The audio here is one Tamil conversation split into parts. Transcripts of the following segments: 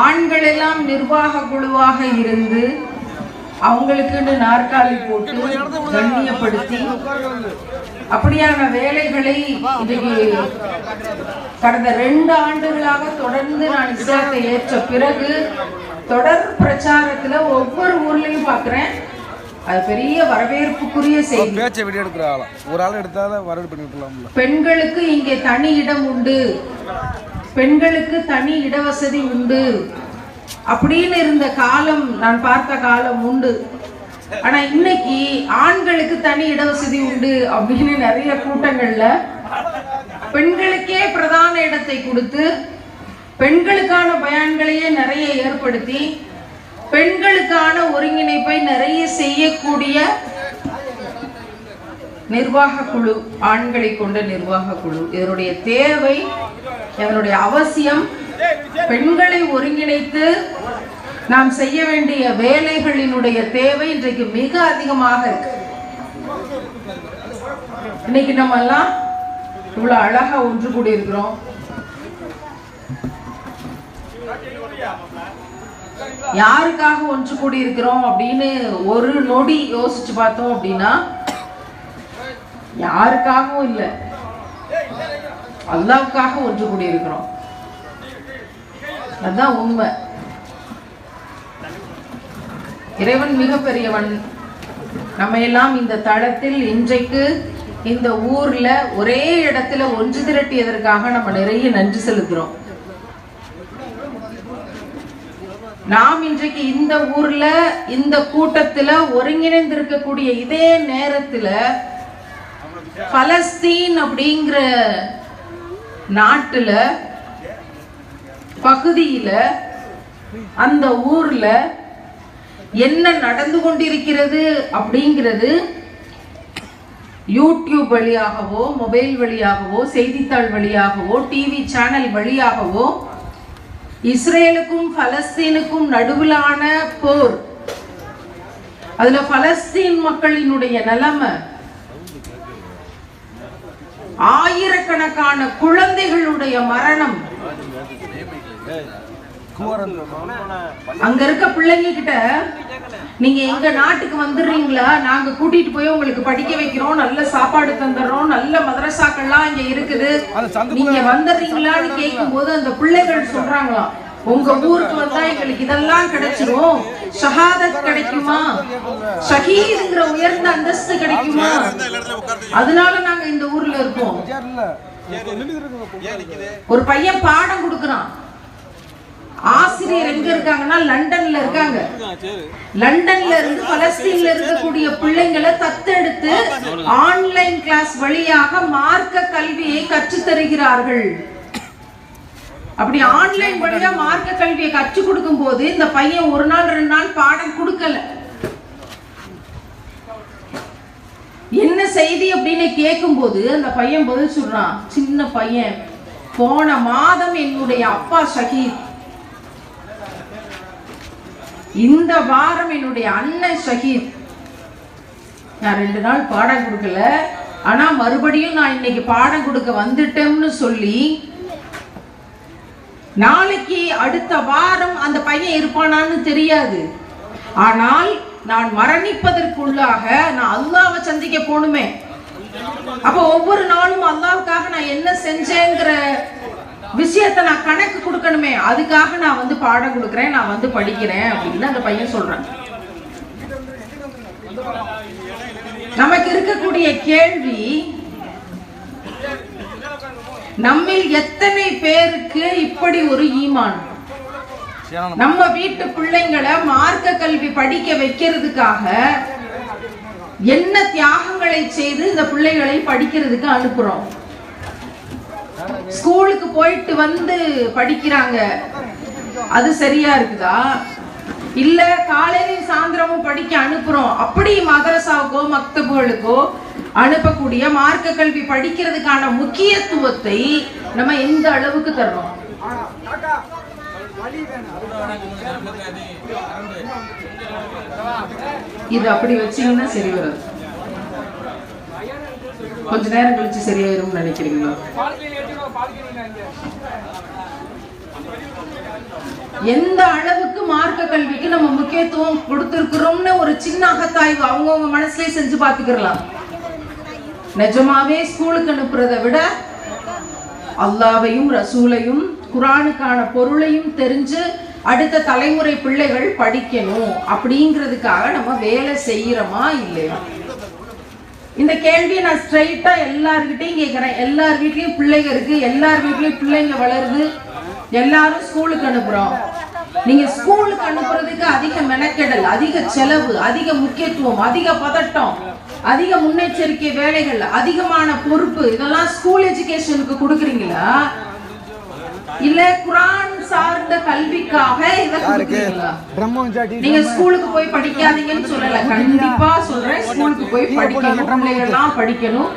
ஆண்கள் எல்லாம் நிர்வாக குழுவாக இருந்து அவங்களுக்குன்னு நாற்காலி போட்டு கண்ணியப்படுத்தி அப்படியான வேலைகளை இன்றைக்கு கடந்த 2 ஆண்டுகளாக தொடர்ந்து நான் இஸ்லாத்தை ஏற்ற பிறகு தொடர் பிரச்சாரத்துல ஒவ்வொரு ஊர்லயும் பார்க்கிறேன். அது பெரிய வரவேற்புக்குரிய செய்தி. பெண்களுக்கு இங்கே தனி இடம் உண்டு, பெண்களுக்கு தனி இடவசதி உண்டு அப்படின்னு இருந்த காலம் நான் பார்த்த காலம் உண்டு. ஆனா இன்னைக்கு ஆண்களுக்கு தனி இடவசதி உண்டு அப்படின்னு நிறைய கூட்டங்கள்ல பெண்களுக்கே பிரதான இடத்தை கொடுத்து பெண்களுக்கான பயான்களையே நிறைய ஏற்படுத்தி பெண்களுக்கான ஒருங்கிணைப்பை நிறைய செய்யக்கூடிய நிர்வாக குழு, ஆண்களை கொண்ட நிர்வாக குழு, இதனுடைய தேவை, இதனுடைய அவசியம், பெண்களை ஒருங்கிணைத்து நாம் செய்ய வேண்டிய வேலைகளினுடைய தேவை இன்றைக்கு மிக அதிகமாக இருக்கு. இன்னைக்கு நம்ம எல்லாம் இவ்வளவு அழகா ஒன்று கூடி இருக்கிறோம். யாருக்காக ஒன்று கூடி இருக்கிறோம் அப்படின்னு ஒரு நொடி யோசிச்சு பார்த்தோம் அப்படின்னா யாருக்காகவும் இல்லை, அல்லாஹ்வுக்காக ஒன்று கூடி இருக்கிறோம். அதுதான் உண்மை. இறைவன் மிக பெரியவன். நம்ம எல்லாம் இந்த தளத்தில் இன்றைக்கு இந்த ஊர்ல ஒரே இடத்துல ஒன்று திரட்டியதற்காக நம்ம நிறைய நன்றி செலுத்துறோம். நாம் இன்றைக்கு இந்த ஊர்ல இந்த கூட்டத்துல ஒருங்கிணைந்து இருக்கக்கூடிய இதே நேரத்துல பலஸ்தீன் அப்படிங்கிற நாட்டுல பகுதியில அந்த ஊர்ல என்ன நடந்து கொண்டிருக்கிறது அப்படிங்கிறது யூடியூப் வழியாகவோ, மொபைல் வழியாகவோ, செய்தித்தாள் வழியாகவோ, டிவி சேனல் வழியாகவோ இஸ்ரேலுக்கும் பலஸ்தீனுக்கும் நடுவிலான போர், அதுல பலஸ்தீன் மக்களினுடைய நிலைமை, ஆயிரக்கணக்கான குழந்தைகளுடைய மரணம், அங்க இருக்க பிள்ளைங்க கிட்ட நீங்க எங்க நாட்டுக்கு வந்துடுறீங்களா, நாங்க கூட்டிட்டு போய் உங்களுக்கு படிக்க வைக்கிறோம், நல்ல சாப்பாடு தந்துடுறோம், நல்ல மதரசாக்கள்லாம் இங்க இருக்குது, நீங்க வந்துடுறீங்களான்னு கேட்கும் போது அந்த பிள்ளைகள் சொல்றாங்களாம், உங்க ஊருக்கு வந்தா எங்களுக்கு இதெல்லாம் கிடைச்சிரும், ஷஹாதத் கிடைக்குமா, ஷஹீதுங்கிற உயர்ந்த அந்தஸ்து கிடைக்குமா, அதனால நாங்க இந்த ஊர்ல இருக்கோம். ஒரு பையன் பாடம் கொடுக்கறான், ஆசிரியர் எங்க இருக்காங்கன்னா லண்டன்ல இருக்காங்க. லண்டன்ல இருந்து பலஸ்தீன்ல இருக்கக்கூடிய பிள்ளைங்களை தத்தெடுத்து ஆன்லைன் கிளாஸ் வழியாக மார்க்க கல்வியை கற்றுத் தருகிறார்கள். அப்படி ஆன்லைன் வழியா மார்க்க கல்வியை கற்றுக் கொடுக்கும் போது இந்த பையன் 1 நாள் 2 நாள் பாடம் கொடுக்கல. என்ன செய்தி அப்படின்னு கேட்கும் போது அந்த பையன் பதில் சொல்றான், சின்ன பையன், போன மாதம் என்னுடைய அப்பா ஷஹீத், இந்த வாரம் என்னுடைய அண்ணன் ஷஹீத், நான் 2 நாள் பாடம் கொடுக்கல, ஆனா மறுபடியும் நான் இன்னைக்கு பாடம் கொடுக்க வந்துட்டேன்னு சொல்லி நாளைக்கு அடுத்த வாரம் அந்த பையன் இருப்பானான்னு தெரியாது, ஆனால் நான் மரணிப்பதற்குள்ளாக நான் அல்லாஹ்வை சந்திக்க போகணுமே, அப்ப ஒவ்வொரு நாளும் அல்லாஹ்வுக்காக நான் என்ன செஞ்சேங்கிற விஷயத்தை நான் கணக்கு கொடுக்கணுமே, அதுக்காக நான் வந்து பாடம் கொடுக்கிறேன், நான் வந்து படிக்கிறேன் அப்படின்னு அந்த பையன் சொல்றான். நமக்கு இருக்கக்கூடிய கேள்வி, நம்மில் எத்தனை பேருக்கு இப்படி ஒரு ஈமான், நம்ம வீட்டு பிள்ளைங்களை மார்க்க கல்வி படிக்க வைக்கிறதுக்காக என்ன தியாகங்களை செய்து இந்த பிள்ளைகளை படிக்கிறதுக்கு அனுப்புறோம். ஸ்கூலுக்கு போயிட்டு வந்து படிக்கிறாங்க, அது சரியா இருக்குதா? இல்ல காலையிலும் சாயந்தரமும் படிக்க அனுப்புறோம், அப்படி மதரசாவுக்கோ மக்தபுகளுக்கோ அனுப்பக்கூடிய மார்க்க கல்வி படிக்கிறதுக்கான முக்கியத்துவத்தை நம்ம எந்த அளவுக்கு தர்றோம்? இது அப்படி வச்சீங்கன்னா சரி வராது, கொஞ்ச நேரம் கழிச்சு சரியாயிரும் நினைக்கிறீங்களா? எந்த அளவுக்கு மார்க்க கல்விக்கு நம்ம முக்கியத்துவம் கொடுத்திருக்கிறோம்னு ஒரு சின்ன அகத்தாய்வு அவங்கவுங்க மனசுலயே செஞ்சு பார்த்துக்கலாம். நிஜமாவே ஸ்கூலுக்கு அனுப்புறதை விட அல்லாவையும் ரசூலையும் குர்ஆனுக்கான பொருளையும் தெரிஞ்சு அடுத்த தலைமுறை பிள்ளைகள் படிக்கணும் அப்படிங்கிறதுக்காக நம்ம வேலை செய்யறோமா இல்லையா? இந்த கேள்வியை நான் ஸ்ட்ரைட்டா எல்லார்கிட்டையும் கேட்கிறேன். எல்லார் வீட்லயும் பிள்ளைங்க இருக்கு, எல்லார் வீட்லயும் பிள்ளைங்க வளருது, எல்லாரும் ஸ்கூலுக்கு அனுப்புறோம். நீங்க ஸ்கூலுக்கு அனுப்புறதுக்கு அதிக மெனக்கெடல், அதிக செலவு, அதிக முக்கியத்துவம், அதிக பதட்டம், அதிக முன்னெச்சரிக்கை வேலைகள், அதிகமான பொறுப்பு, இதெல்லாம் ஸ்கூல் எஜுகேஷனுக்கு கொடுக்குறீங்களா இல்ல குர்ஆன் சார்ந்த கல்விக்காக இத கொடுக்குறீங்களா? நீங்க ஸ்கூலுக்கு போய் படிக்காதீங்கன்னு சொல்லல, கண்டிப்பா சொல்றேன். ஸ்கூலுக்கு போய் படிக்கணும், பிள்ளைகள்லாம் படிக்கணும்.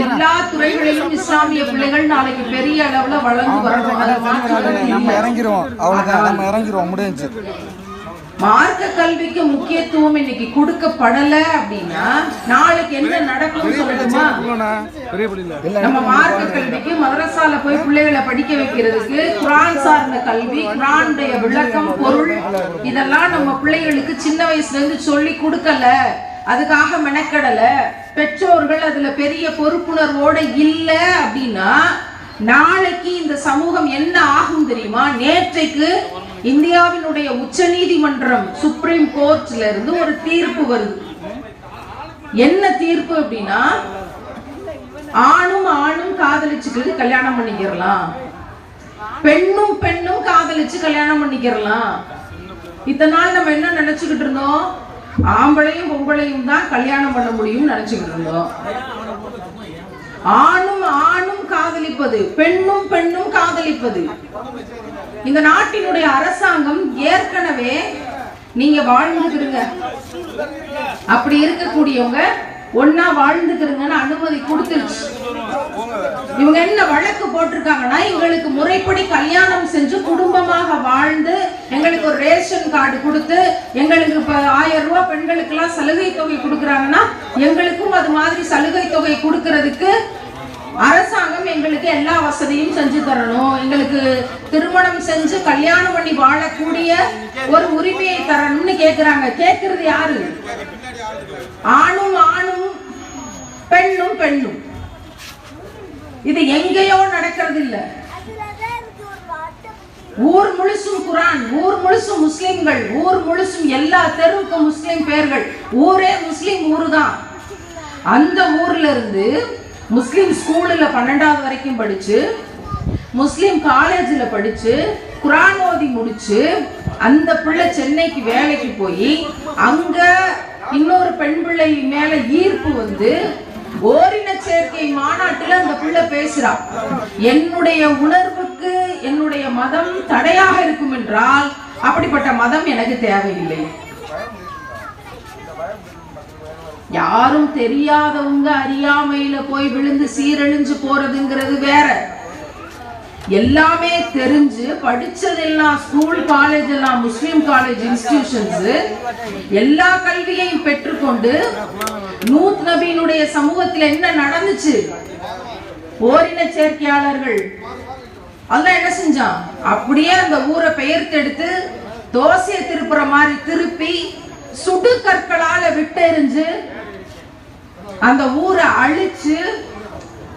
எல்லா துறைகளிலும் இஸ்லாமிய பிள்ளைகள் நாளைக்கு பெரிய அளவுல வளர்ந்து வரணும். நம்ம இறங்கிடுவோம், அவ்வளவுதான், நம்ம இறங்கிடுவோம், முடிஞ்சு. மார்க்க கல்விக்கு முக்கியத்துவம் இன்னைக்கு கொடுக்கப்படல அப்படின்னா நாளைக்கு என்ன நடக்கும் சொல்லட்டுமா? நம்ம மார்க்க கல்விக்கு மதரசால போய் பிள்ளைகளை படிக்க வைக்கிறதுக்கு குர்ஆன் சார்ந்த கல்வி, குர்ஆனுடைய விளக்கம், பொருள் இதெல்லாம் நம்ம பிள்ளைகளுக்கு சின்ன வயசுல இருந்து சொல்லி கொடுக்கல, அதுக்காக மெனக்கடல, பெற்றோர்கள் அதுல பெரிய பொறுப்புணர்வோட இல்ல அப்படின்னா நாளைக்கு இந்த சமூகம் என்ன ஆகும் தெரியுமா? நேற்றைக்கு இந்தியாவினுடைய உச்ச நீதிமன்றம் சுப்ரீம் கோர்ட்ல இருந்து ஒரு தீர்ப்பு வருது. என்ன தீர்ப்பு அப்படின்னா, ஆணும் ஆணும் காதலிச்சுக்கிட்டு கல்யாணம் பண்ணிக்கிறலாம், பெண்ணும் பெண்ணும் காதலிச்சு கல்யாணம் பண்ணிக்கிறலாம். இத்தனை நாள் நம்ம என்ன நினைச்சுக்கிட்டு இருந்தோம்? ஆம்பளையும் பொம்பளையும் தான் கல்யாணம் பண்ண முடியும் நினைச்சுக்கிட்டு இருந்தோம். ஆணும் ஆணும் காதலிப்பது, பெண்ணும் பெண்ணும் காதலிப்பது. இந்த நாட்டினுடைய அரசாங்கம் ஏற்கனவே நீங்க வாழ்ந்துக்கிறீங்க, அப்படி இருக்கக்கூடியவங்க ஒன்னா வாழ்ந்துக்கிறீங்கன்னு அனுமதி கொடுத்துருச்சு. இவங்க என்ன வழக்கு போட்டிருக்காங்கன்னா, எங்களுக்கு முறைப்படி கல்யாணம் செஞ்சு குடும்பமாக வாழ்ந்து எங்களுக்கு ஒரு ரேஷன் கார்டு கொடுத்து எங்களுக்கு இப்ப 1000 ரூபாய் பெண்களுக்கு எல்லாம் சலுகை தொகை கொடுக்கறாங்கன்னா எங்களுக்கும் அது மாதிரி சலுகை தொகை கொடுக்கறதுக்கு அரசாங்கம் எங்களுக்கு எல்லா வசதியும் செஞ்சு தரணும், எங்களுக்கு திருமணம் செஞ்சு கல்யாணம் பண்ணி வாழக்கூடிய ஒரு உரிமையை தரணும்னு கேக்குறாங்க. கேக்குறது யாரு? ஆணும் ஆணும், பெண்ணும் பெண்ணும். இது எங்கேயோ நடக்கிறது இல்ல. ஊர் முழுசும் குர்ஆன், ஊர் முழுசும் முஸ்லிம்கள், ஊர் முழுசும் எல்லா தெருவுக்கும் முஸ்லிம் பேர்கள், ஊரே முஸ்லிம் ஊரு தான். அந்த ஊர்ல இருந்து முஸ்லிம் ஸ்கூல்ல 12வது வரைக்கும் படிச்சு, முஸ்லிம் காலேஜ்ல படிச்சு, குர்ஆன் ஓதி முடிச்சு, அந்த பிள்ளை சென்னைக்கு வேலைக்கு போய் அங்க இன்னொரு பெண் பிள்ளை மேல ஈர்ப்பு வந்து ஓரின சேர்க்கை மாநாட்டுல அந்த பிள்ளை பேசுறா, என்னுடைய உணர்வுக்கு என்னுடைய மதம் தடையாக இருக்கும் என்றால் அப்படிப்பட்ட மதம் எனக்கு தேவையில்லை. யாரும் தெரியாதவங்க அறியாமையில போய் விழுந்து சீரழிஞ்சு போறதுங்கிறது வேற. எல்லாமே தெரிஞ்சு படிச்சதெல்லாம் ஸ்கூல் காலேஜ் எல்லாம் முஸ்லிம் காலேஜ் இன்ஸ்டிடியூஷன்ஸ் எல்லா கல்வியையும் பெற்றுக்கொண்டு நூத் நபியினுடைய சமூகத்தில் என்ன நடந்துச்சு? ஓரின சேர்க்கையாளர்கள் அல்லாஹ் என்ன செஞ்சான்? அப்படியே அந்த ஊரை பெயர்த்தெடுத்து தோசையை திருப்புற மாதிரி திருப்பி சுடு கற்களால விட்டெறிஞ்சு அந்த ஊரை அழிச்சு,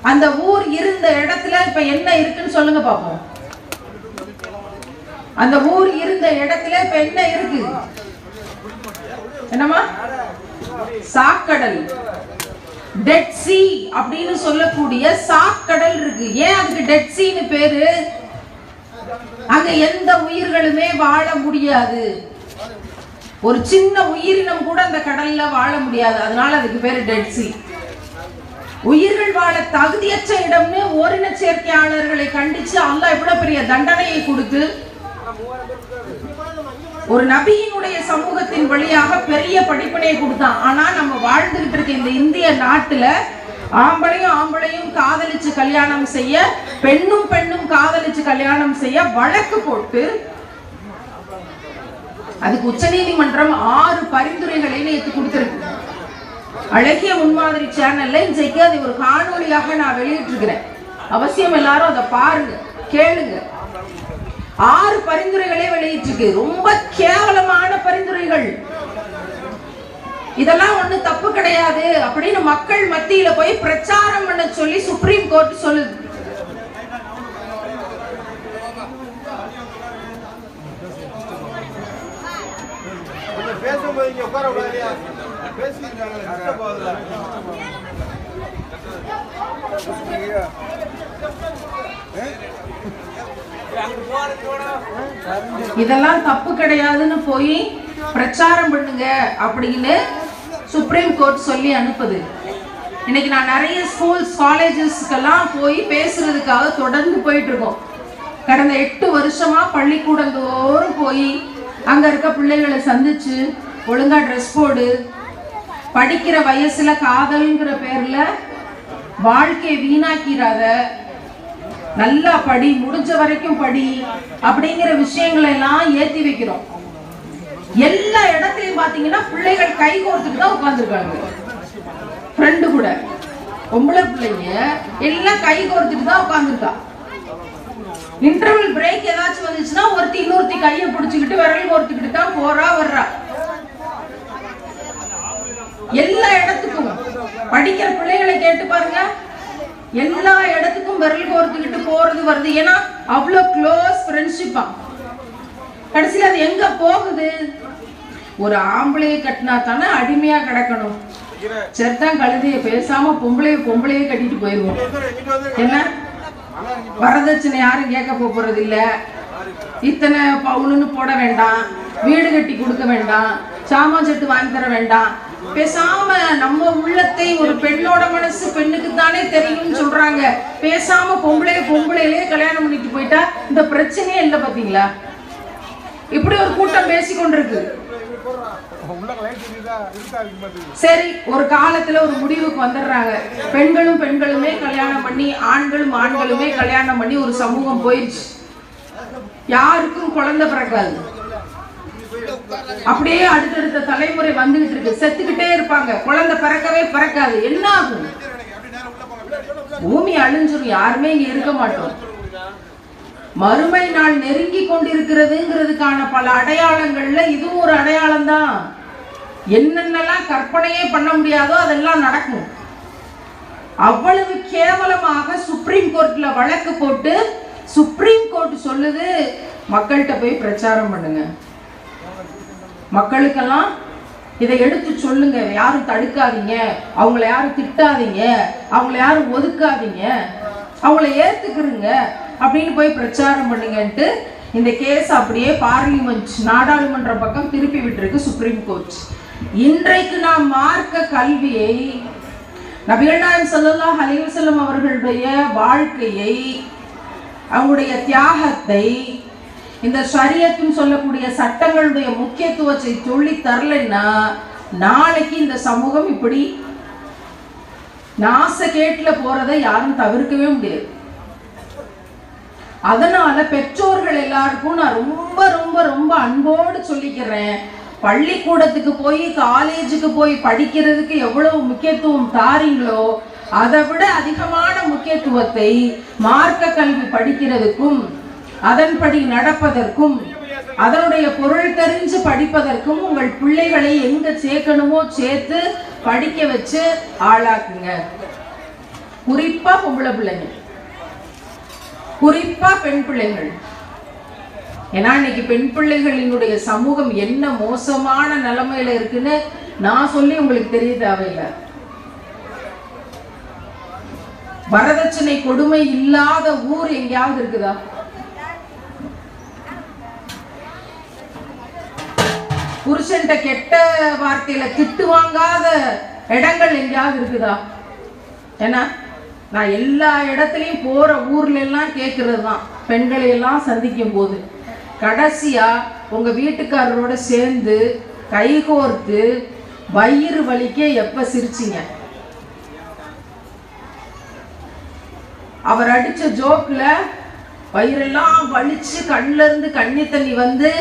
அந்த ஊர் இருந்த இடத்துல இப்ப என்ன இருக்குன்னு சொல்லுங்க பாப்போம். அந்த ஊர் இருந்த இடத்துல இப்ப என்ன இருக்கு? என்னமா? சாக்கடல், டெட் சீ அப்படின்னு சொல்லக்கூடிய சாக்கடல் இருக்கு. ஏன் அதுக்கு டெட் சீன்னு பேரு? அங்க எந்த உயிர்களுமே வாழ முடியாது. ஒரு சின்ன உயிரினம் கூட அந்த கடல்ல வாழ முடியாது, அதனால அதுக்கு பேரு டெட் சீ. உயிர்கள் வாழ தகுதியற்ற இடம்னு ஓரின சேர்க்கையாளர்களை கண்டிச்சு அல்லாஹ் எவ்வளவு பெரிய தண்டனையை கொடுத்து ஒரு நபியினுடைய சமூகத்தின் வழியாக பெரிய படிப்பினை கொடுத்தான். ஆனா நம்ம வாழ்ந்துகிட்டு இருக்க இந்த இந்திய நாட்டுல ஆம்பளையும் ஆம்பளையும் காதலிச்சு கல்யாணம் செய்ய, பெண்ணும் பெண்ணும் காதலிச்சு கல்யாணம் செய்ய வழக்கு போட்டு அதுக்கு உச்சநீதிமன்றம் 6 பரிந்துரைகளை நேற்று கொடுத்திருக்கு. அழகிய முன்மாதிரி சேனல்ல இன்றைக்கு அதை ஒரு காணொலியாக நான் வெளியிட்டிருக்கிறேன். அவசியம் எல்லாரும் அதை பாருங்க, கேளுங்க. 6 பரிந்துரைகளே வெளியிட்டிருக்கு. ரொம்ப கேவலமான பரிந்துரைகள். இதெல்லாம் ஒண்ணு தப்பு கிடையாது அப்படின்னு மக்கள் மத்தியில போய் பிரச்சாரம் பண்ண சொல்லி சுப்ரீம் கோர்ட் சொல்லுது. இதெல்லாம் தப்பு கிடையாதுன்னு போய் பிரச்சாரம் பண்ணுங்க அப்படின்னு சுப்ரீம் கோர்ட் சொல்லி அனுப்புது. இன்னைக்கு நான் நிறைய ஸ்கூல்ஸ் காலேஜஸ்க்கெல்லாம் போய் பேசுறதுக்காக தொடர்ந்து போயிட்டு இருக்கோம். கடந்த 8 வருஷமா பள்ளிக்கூடந்தோறும் போய் அங்க இருக்க பிள்ளைகளை சந்திச்சு ஒழுங்கா ட்ரெஸ் போடு, படிக்கிற வயசுல காதல்ங்கிற பேர்ல வாழ்க்கையை வீணாக்கிறாத, நல்லா படி, முடிஞ்ச வரைக்கும் படி அப்படிங்கிற விஷயங்களை எல்லாம் ஏத்தி வைக்கிறோம். எல்லா இடத்துலயும் பாத்தீங்கன்னா பிள்ளைகள் கை கோர்த்துட்டு தான் உட்கார்ந்துருக்காங்க. ஃப்ரெண்டு கூட பொம்பளை பிள்ளைங்க எல்லாம் கை கோர்த்துட்டு தான் உட்கார்ந்துருக்கா. இன்டர்வல் பிரேக் ஏதாச்சும் வந்துச்சுன்னா ஒருத்தி இன்னொருத்தி கையை பிடிச்சுக்கிட்டு விரல் கோர்த்துக்கிட்டு தான் போறா வர்றா. எல்லா இடத்துக்கும் படிக்கிற பிள்ளைகளை கேட்டு பாருங்க, எல்லா இடத்துக்கும் விரல் கோர்த்துக்கிட்டு போறது வருது. ஏன்னா அவ்வளோ க்ளோஸ் ஃப்ரெண்ட்ஷிப்பா. கடைசியில் அது எங்க போகுது? ஒரு ஆம்பளையை கட்டினா தானே அடிமையா கிடக்கணும். சரிதான் கழுதைய பேசாம பொம்பளையே கட்டிட்டு போயிருவோம். என்ன வரதட்சணை யாரும் கேட்க போறது இல்ல, இத்தனை பவுனுன்னு போட வேண்டாம், வீடு கட்டி கொடுக்க வேண்டாம், சாமான் செட்டு வாங்கி தர வேண்டாம். பேசாம நம்ம உள்ளத்தை, ஒரு பெண்ணோட மனசு பெண்ணுக்கு தானே தெரியும்னு சொல்றாங்க. பேசாம பொம்பளையிலே கல்யாணம் பண்ணிட்டு போயிட்டா இந்த பிரச்சனையே இல்லை. பாத்தீங்களா இப்படி ஒரு கூட்டம் பேசிக்கொண்டிருக்கு. சரி, ஒரு காலத்துல ஒரு முடிவுக்கு வந்துடுறாங்க. பெண்களுமே கல்யாணம் பண்ணி, ஆண்களுமே கல்யாணம் பண்ணி ஒரு சமூகம் போயிடுச்சு. யாருக்கும் குழந்தை பிறக்காது. அப்படியே அடுத்தடுத்த தலைமுறை வந்துகிட்டு இருக்கு. செத்துக்கிட்டே இருப்பாங்க, குழந்தை பிறக்காது. என்ன ஆகும்? பூமி அழிஞ்சிரும், யாருமே இங்க இருக்க மாட்டோம். மறுமை நாள் நெருங்கி கொண்டிருக்கிறதுங்கிறதுக்கான பல அடையாளங்கள்ல இதுவும் ஒரு அடையாளம் தான். என்னென்னலாம் கற்பனையே பண்ண முடியாதோ அதெல்லாம் நடக்கும். அவ்வளவு கேவலமாக சுப்ரீம் கோர்ட்ல வழக்கு போட்டு சுப்ரீம் கோர்ட் சொல்லுது, மக்கள்கிட்ட போய் பிரச்சாரம் பண்ணுங்க, மக்களுக்கெல்லாம் இதை எடுத்து சொல்லுங்க, யாரும் தடுக்காதீங்க, அவங்கள யாரும் திட்டாதீங்க, அவங்கள யாரும் ஒதுக்காதீங்க, அவங்கள ஏத்துக்குறீங்க அப்படின்னு போய் பிரச்சாரம் பண்ணுங்கன்ட்டு இந்த கேஸ் அப்படியே பார்லிமெண்ட், நாடாளுமன்ற பக்கம் திருப்பி விட்டுருக்கு சுப்ரீம் கோர்ட். இன்றைக்கு நாம் மார்க்க கல்வியை, நபிகள் நாயகம் ஸல்லல்லாஹு அலைஹி வஸல்லம் அவர்களுடைய வாழ்க்கையை, அவங்களுடைய தியாகத்தை, இந்த ஷரியத்துன்னு சொல்லக்கூடிய சட்டங்களுடைய முக்கியத்துவத்தை சொல்லி தரலைன்னா நாளைக்கு இந்த சமூகம் இப்படி நாசகேட்ல போறதை யாரும் தவிர்க்கவே முடியாது. அதனால பெற்றோர்கள் எல்லாருக்கும் நான் ரொம்ப ரொம்ப ரொம்ப அன்போடு சொல்லிக்கிறேன், பள்ளிக்கூடத்துக்கு போய் காலேஜுக்கு போய் படிக்கிறதுக்கு எவ்வளவு முக்கியத்துவம் தாரீங்களோ அதை விட அதிகமான முக்கியத்துவத்தை மார்க்க கல்வி படிக்கிறதுக்கும், அதன்படி நடப்பதற்கும், அதனுடைய பொருள் தெரிஞ்சு படிப்பதற்கும் உங்கள் பிள்ளைகளை எங்க சேர்க்கணுமோ சேர்த்து படிக்க வச்சு ஆளாக்குங்க. குறிப்பா பொம்பளை பிள்ளைங்க, குறிப்பா பெண் பிள்ளைகள். ஏன்னா இன்னைக்கு பெண் பிள்ளைகளினுடைய சமூகம் என்ன மோசமான நிலைமையில இருக்குன்னு நான் சொல்லி உங்களுக்கு தெரிய தேவையில்லை. வரதட்சணை கொடுமை இல்லாத ஊர் எங்கேயாவது இருக்குதா? புருஷன்ட்ட கெட்ட வார்த்தையில திட்டு வாங்காத இடங்கள் எங்கேயாவது இருக்குதா? ஏன்னா நான் எல்லா இடத்துலையும் போற ஊர்ல எல்லாம் கேட்கறது தான், பெண்களை எல்லாம் சந்திக்கும் போது கடைசியா உங்க வீட்டுக்காரரோட சேர்ந்து கைகோர்த்து வயிறு வலிக்க எப்ப சிரிச்சிங்க? அவர் அடிச்ச ஜோக்ல வயிறெல்லாம் வலிச்சு கண்ணுல இருந்து கண்ணி தண்ணி வந்து,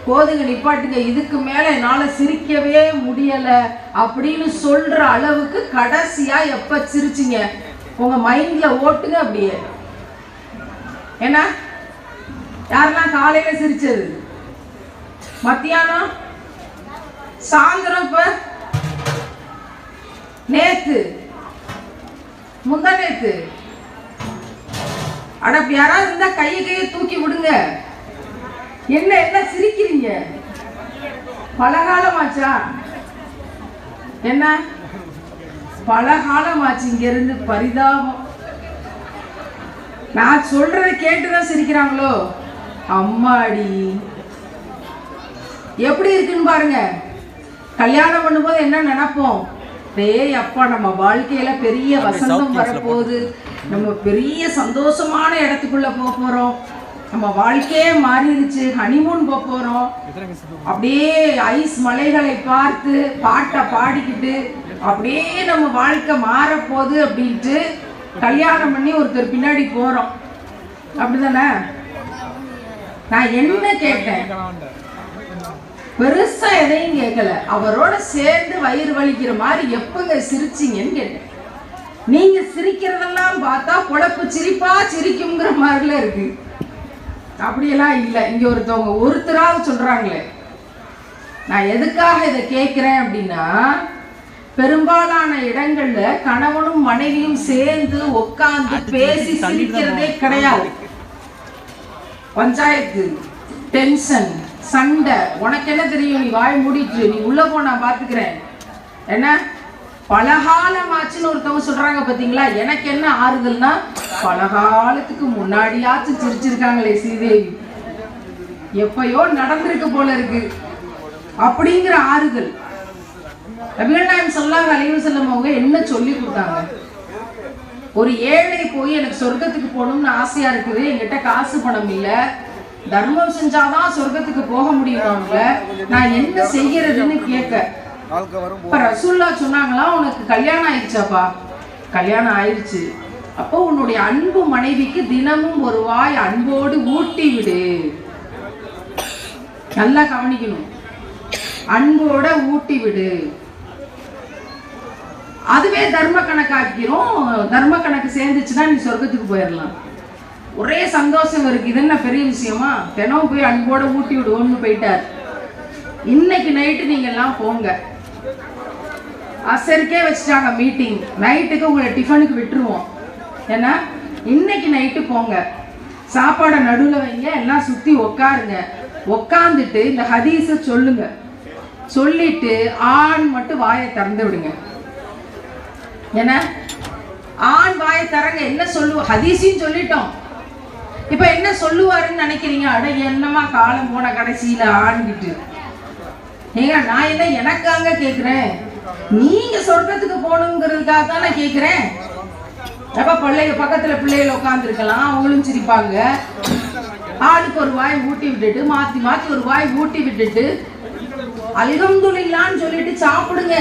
போதுங்க நிப்பாட்டுங்க, இதுக்கு மேல என்னால சிரிக்கவே முடியல அப்படின்னு சொல்ற அளவுக்கு கடைசியா எப்ப சிரிச்சிங்க? உங்க மைண்ட்ல ஓட்டுங்க அப்படியே. ஏன்னா யாரெல்லாம் காலையில சிரிச்சது? மத்தியானம், சாயந்தரம், இப்ப நேத்து, முந்தா நேத்து. அட யாராவது இருந்தா கையை தூக்கி விடுங்க. என்ன சிரிக்கிறீங்க? பலகாலமாச்சா? என்ன பலகாலமாச்சு? இங்க இருந்து பரிதாபம். நான் சொல்றத கேட்டுதான் சிரிக்கிறாங்களோ? அம்மாடி, எப்படி இருக்குன்னு பாருங்க. கல்யாணம் பண்ணும்போது என்ன நினைப்போம்? டேய் அப்பா, நம்ம வாழ்க்கையில பெரிய வசந்தம் வரப்போகுது, நம்ம பெரிய சந்தோஷமான இடத்துக்குள்ள போறோம், நம்ம வாழ்க்கையே மாறிடுச்சு, ஹனிமூன் போறோம், அப்படியே ஐஸ் மலைகளை பார்த்து பாட்டை பாடிக்கிட்டு அப்படியே நம்ம வாழ்க்கை மாறப்போகுது அப்படின்ட்டு கல்யாணம் பண்ணி ஒருத்தர் பின்னாடி போறோம். அப்படிதானே? நான் என்ன கேட்டேன்? பெருசா எதையும் கேட்கல. அவரோட சேர்ந்து வயிறு வலிக்கிற மாதிரி எப்பங்க சிரிச்சிங்கன்னு கேட்டேன். நீங்க சிரிக்கிறதெல்லாம் பார்த்தா பொழப்பு சிரிப்பா சிரிக்குங்கிற மாதிரில இருக்கு. அப்படியெல்லாம் இல்லை. இங்க ஒருத்தராக சொல்றாங்களே. நான் எதுக்காக இதை கேட்கிறேன் அப்படின்னா, பெரும்பாலான இடங்கள்ல கணவனும் மனைவியும் சேர்ந்து உட்கார்ந்து பேசி சிரிக்கிறதே கிடையாது. பஞ்சாயத்து, டென்ஷன், சண்டை. உனக்கு என்ன தெரியும்? நீ வாய் மூடிட்டு நீ உள்ள போ, நான் பாத்துக்கிறேன். என்ன பலகாலமாச்சுன்னு ஒருத்தவங்க சொல்றாங்க பாத்தீங்களா? எனக்கு என்ன ஆறுதல்னா, பலகாலத்துக்கு முன்னாடியாச்சும் சிரிச்சிருக்காங்களே ஸ்ரீதேவி, எப்பயோ நடந்திருக்கு போல இருக்கு அப்படிங்கிற ஆறுதல். நபிகள் நாயகம் ஸல்லல்லாஹு அலைஹி வஸல்லம் அவங்க என்ன சொல்லி கொடுத்தாங்க? ஒரு ஏழை போய் எனக்கு சொர்க்கத்துக்கு போகணும்னு ஆசையா இருக்குது, என்கிட்ட காசு பணம் இல்லை, தர்மம் செஞ்சாதான் சொர்க்கத்துக்கு போக முடியுமாங்க, நான் என்ன செய்யறதுன்னு கேட்க, இப்ப ரசூல்லா சொன்னாங்களா, உனக்கு கல்யாணம் ஆயிடுச்சாப்பா? கல்யாணம் ஆயிடுச்சு. அப்போ உன்னுடைய அன்பு மனைவிக்கு தினமும் ஒரு வாய் அன்போடு ஊட்டி விடு. நல்லா கவனிக்கணும், அன்போட ஊட்டி விடு. அதுவே தர்ம கணக்காக்கிறோம். தர்ம கணக்கு சேர்ந்துச்சுன்னா நீ சொர்க்கத்துக்கு போயிடலாம். ஒரே சந்தோஷம் இருக்கு. இது என்ன பெரிய விஷயமா? தினம் போய் அன்போட ஊட்டி விடுவோம்னு போயிட்டார். இன்னைக்கு நைட்டு நீங்க எல்லாம் போங்க. அசருக்கே வச்சுட்டாங்க மீட்டிங். நைட்டுக்கு உங்களை டிஃபனுக்கு விட்டுருவோம். ஏன்னா இன்னைக்கு நைட்டு போங்க, சாப்பாடை நடுவில் வைங்க, எல்லாம் சுத்தி உக்காருங்க. உக்காந்துட்டு இந்த ஹதீஸை சொல்லுங்க. சொல்லிட்டு ஆண் மட்டும் வாயை திறந்து விடுங்க. ஏன்னா ஆண் வாயை தரங்க. என்ன சொல்லுவோம்? ஹதீஸையும் சொல்லிட்டோம். இப்ப என்ன சொல்லுவாருன்னு நினைக்கிறீங்க? அட என்னமா காலம் போன கடைசியில ஆண்கிட்டு. ஏங்க நான் என்ன எனக்காங்க கேக்குறேன், நீங்க சொர்க்கத்துக்கு போகணுங்கிறதுக்காக தான் நான் கேக்குறேன். எப்ப பிள்ளைங்க பக்கத்துல பிள்ளைகள் உட்கார்ந்து இருக்கலாம், அவங்களும் சிரிப்பாங்க. ஆளுக்கு ஒரு வாய் ஊட்டி விட்டுட்டு, மாத்தி மாத்தி ஒரு வாய் ஊட்டி விட்டுட்டு அல்ஹம்துலில்லாஹ்னு சொல்லிட்டு சாப்பிடுங்க.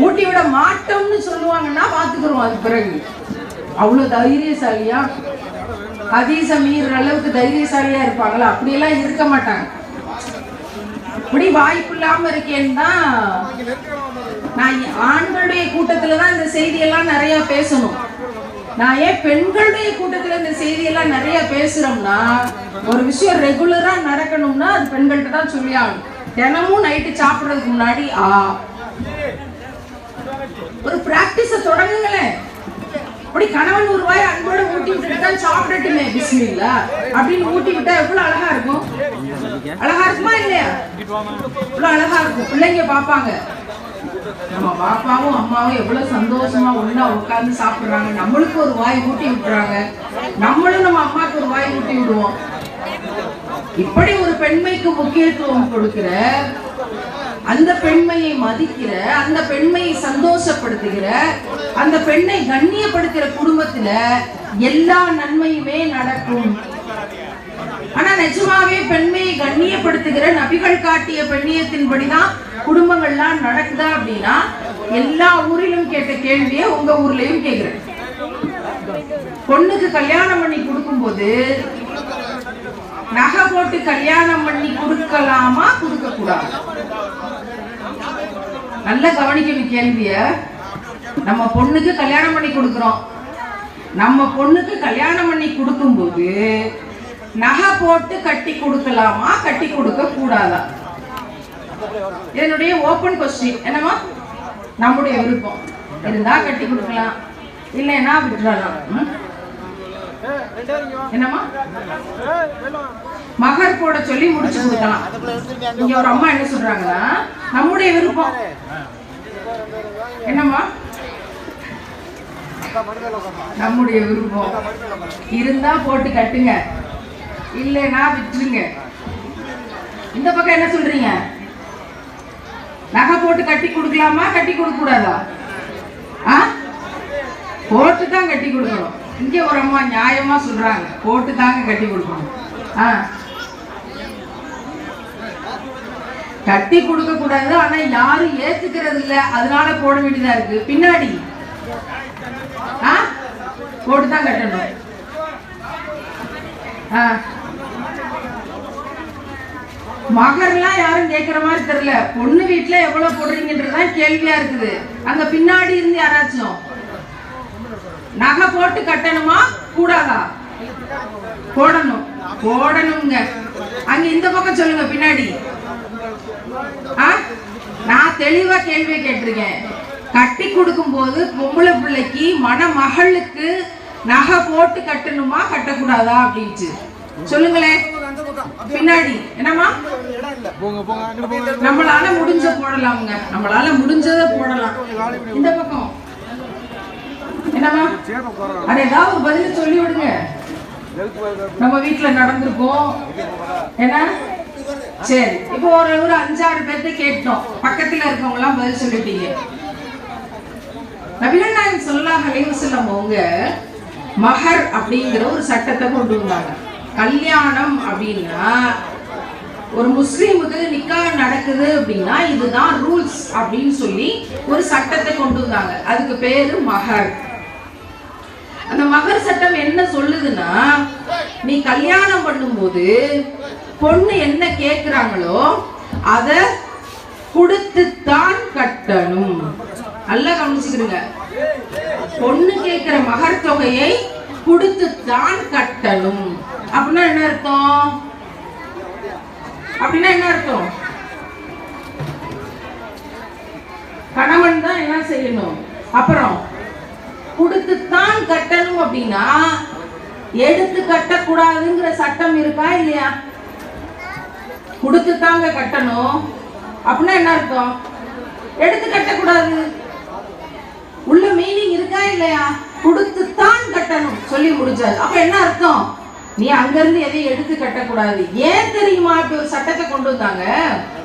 ஊட்டி விட மாட்டோம்னு சொல்லுவாங்கன்னா பாத்துக்கிறோம். அது பிறகு அவ்வளவு தைரியசாலியா, ஹதீஸ மீற அளவுக்கு தைரியசாலியா இருப்பாங்களா? அப்படியெல்லாம் இருக்க மாட்டாங்க. இப்படி வாய்ப்பு இல்லாம இருக்கேன்னா, நான் ஆண்களுடைய கூட்டத்துல தான் இந்த செய்தியெல்லாம் நிறைய பேசணும். நான் ஏன் பெண்களுடைய கூட்டத்துல இந்த செய்தியெல்லாம் நிறைய பேசுறோம்னா, ஒரு விஷயம் ரெகுலரா நடக்கணும்னா அது பெண்கள்கிட்ட தான் சொல்லி ஆகணும். தினமும் நைட்டு சாப்பிடுறதுக்கு முன்னாடி ஒரு பிராக்டிஸ தொடங்குங்களேன். அப்படி கணவன் ஒரு வாய் அன்போட ஊட்டி விட்டுட்டா சாப்பிடட்டுமே பிஸ்மில்லா அப்படின்னு ஊட்டி விட்டா எவ்வளவு அழகா இருக்கும். அழகா இருக்குமா இல்லையா? எவ்வளவு அழகா இருக்கும். பிள்ளைங்க பாப்பாங்க, நம்ம பாப்பாவும் அம்மாவும் எவ்வளவு சந்தோஷமா ஒண்ணா உட்கார்ந்து சாப்பிடுறாங்க. நம்மளுக்கு ஒரு வாய் ஊட்டி விட்டுறாங்க, நம்மளும் நம்ம அம்மாவுக்கு ஒரு வாய் ஊட்டி விடுவோம். இப்படி ஒரு பெண்மைக்கு முக்கியத்துவம் கொடுக்கிற, அந்த பெண்மையை மதிக்கிற, அந்த பெண்மையை சந்தோஷப்படுத்துகிற, அந்த பெண்ணை கண்ணியப்படுத்துகிற குடும்பத்துல எல்லா நன்மையுமே நடக்கும். ஆனா நிஜமாவே பெண்மையை கண்ணியப்படுத்துகிற நபிகள் காட்டிய பெண்ணியத்தின்படிதான் குடும்பங்கள்லாம் நடக்குதா அப்படின்னா, எல்லா ஊரிலும் கேட்ட கேள்வியே உங்க ஊர்லயும் கேக்குறேன். பொண்ணுக்கு கல்யாணம் பண்ணி கொடுக்கும் போது நகை போட்டு கல்யாணம் பண்ணி கொடுக்கலாமா கொடுக்க கூடாது? நல்ல கவனிக்கணும் கேள்விய. நம்ம பொண்ணுக்கு கல்யாணம் பண்ணி கொடுக்கிறோம், நம்ம பொண்ணுக்கு கல்யாணம் பண்ணி கொடுக்கும்போது நகை போட்டு கட்டி கொடுக்கலாமா, கட்டி கொடுக்க கூடாதா? என்னுடைய ஓபன் கொஸ்டின். என்னமா, நம்முடைய விருப்பம் இருந்தா கட்டி கொடுக்கலாம், இல்லைன்னா விட்டுறலாம். என்னமா, மகர் போட சொல்லி முடிச்சு கொடுக்கலாம். இங்க ஒரு அம்மா என்ன சொல்றாங்கன்னா, நம்முடைய விருப்பம். என்னமா, நம்முடைய விருப்பம் இருந்தா போட்டு கட்டுங்க, இல்லைன்னா விட்டுருங்க. இந்த பக்கம் என்ன சொல்றீங்க? நகை போட்டு கட்டி கொடுக்கலாமா, கட்டி கொடுக்க கூடாதா? போட்டு தான் கட்டி கொடுக்கணும். இங்க ஒரு அம்மா நியாயமா சொல்றாங்க, போட்டு தாங்க கட்டி கொடுக்கணும். கட்டி கொடுக்க கூடாது, ஆனா யாரும் ஏத்துக்கிறது இல்ல, அதனால போட வேண்டியதா இருக்கு. பின்னாடி போட்டு தான் கட்டணும். மகர்லாம் யாரும் கேட்கிற மாதிரி தெரியல. பொண்ணு வீட்டுல எவ்வளவு போடுறீங்கன்றதுதான் கேள்வியா இருக்குது. அங்க பின்னாடி இருந்து யாராச்சும் நகை போட்டு கட்டணுமா கூடாதா? போடணும், போடணுங்க. அங்க இந்த பக்கம் சொல்லுங்க, பின்னாடி. நான் தெளிவா கேள்வியை கேட்டிருக்கேன். கட்டி கொடுக்கும் போது பொம்பளை பிள்ளைக்கு மணமகளுக்கு நகை போட்டு கட்டணுமா கட்டக்கூடாதா அப்படின்ட்டு சொல்லுங்களேன். பின்னாடி என்னமா, நம்மளால முடிஞ்ச போடலாமுங்க, நம்மளால முடிஞ்சதை போடலாம். இந்த பக்கம் என்னமா, அது ஏதாவது பதில் சொல்லி விடுங்க. நம்ம வீட்டுல நடந்திருக்கோம். என்ன சரி, இப்போ ஒரு 5-6 பேர்த்த கேட்டோம், பக்கத்துல இருக்கவங்க எல்லாம் பதில் சொல்லிட்டீங்க. நபிகள் நாயகம் ஸல்லல்லாஹு அலைஹி வஸல்லம் அவங்க மஹர் அப்படிங்கிற ஒரு சட்டத்தை கொண்டு வந்தாங்க. கல்யாணம் அப்படின்னா, ஒரு முஸ்லீமுக்கு நிக்கா நடக்குது அப்படின்னா இதுதான் ரூல்ஸ் அப்படின்னு சொல்லி ஒரு சட்டத்தை கொண்டு வந்தாங்க. அதுக்கு பேரு மஹர். அந்த மஹர் சட்டம் என்ன சொல்லுதுன்னா, நீ கல்யாணம் பண்ணும்போது பொண்ணு என்ன கேக்குறாங்களோ அத கொடுத்துத்தான் கட்டணும். நல்லா கவனிச்சுக்கிறீங்க. பொண்ணு கேட்கிற மகர் தொகையை கொடுத்துத்தான் கட்டணும். அப்படின்னா என்ன அர்த்தம்? அப்படின்னா என்ன அர்த்தம்? கணவன் தான் என்ன செய்யணும், அப்புறம் கொடுத்துத்தான் கட்டணும். அப்படின்னா எடுத்து கட்டக்கூடாதுங்கிற சட்டம் இருக்கா இல்லையா? கொடுத்துத்தாங்க கட்டணும் அப்படின்னா என்ன அர்த்தம்? எடுத்து கட்டக்கூடாது. உள்ள மீனிங் இருக்கா இல்லையா? கொடுத்துத்தான் கட்டணும் சொல்லி முடிச்சாது. அப்ப என்ன அர்த்தம்? நீ அங்க இருந்து எதையும் எடுத்து கட்டக்கூடாது. ஏன் தெரியுமா இப்படி ஒரு சட்டத்தை கொண்டு வந்தாங்க?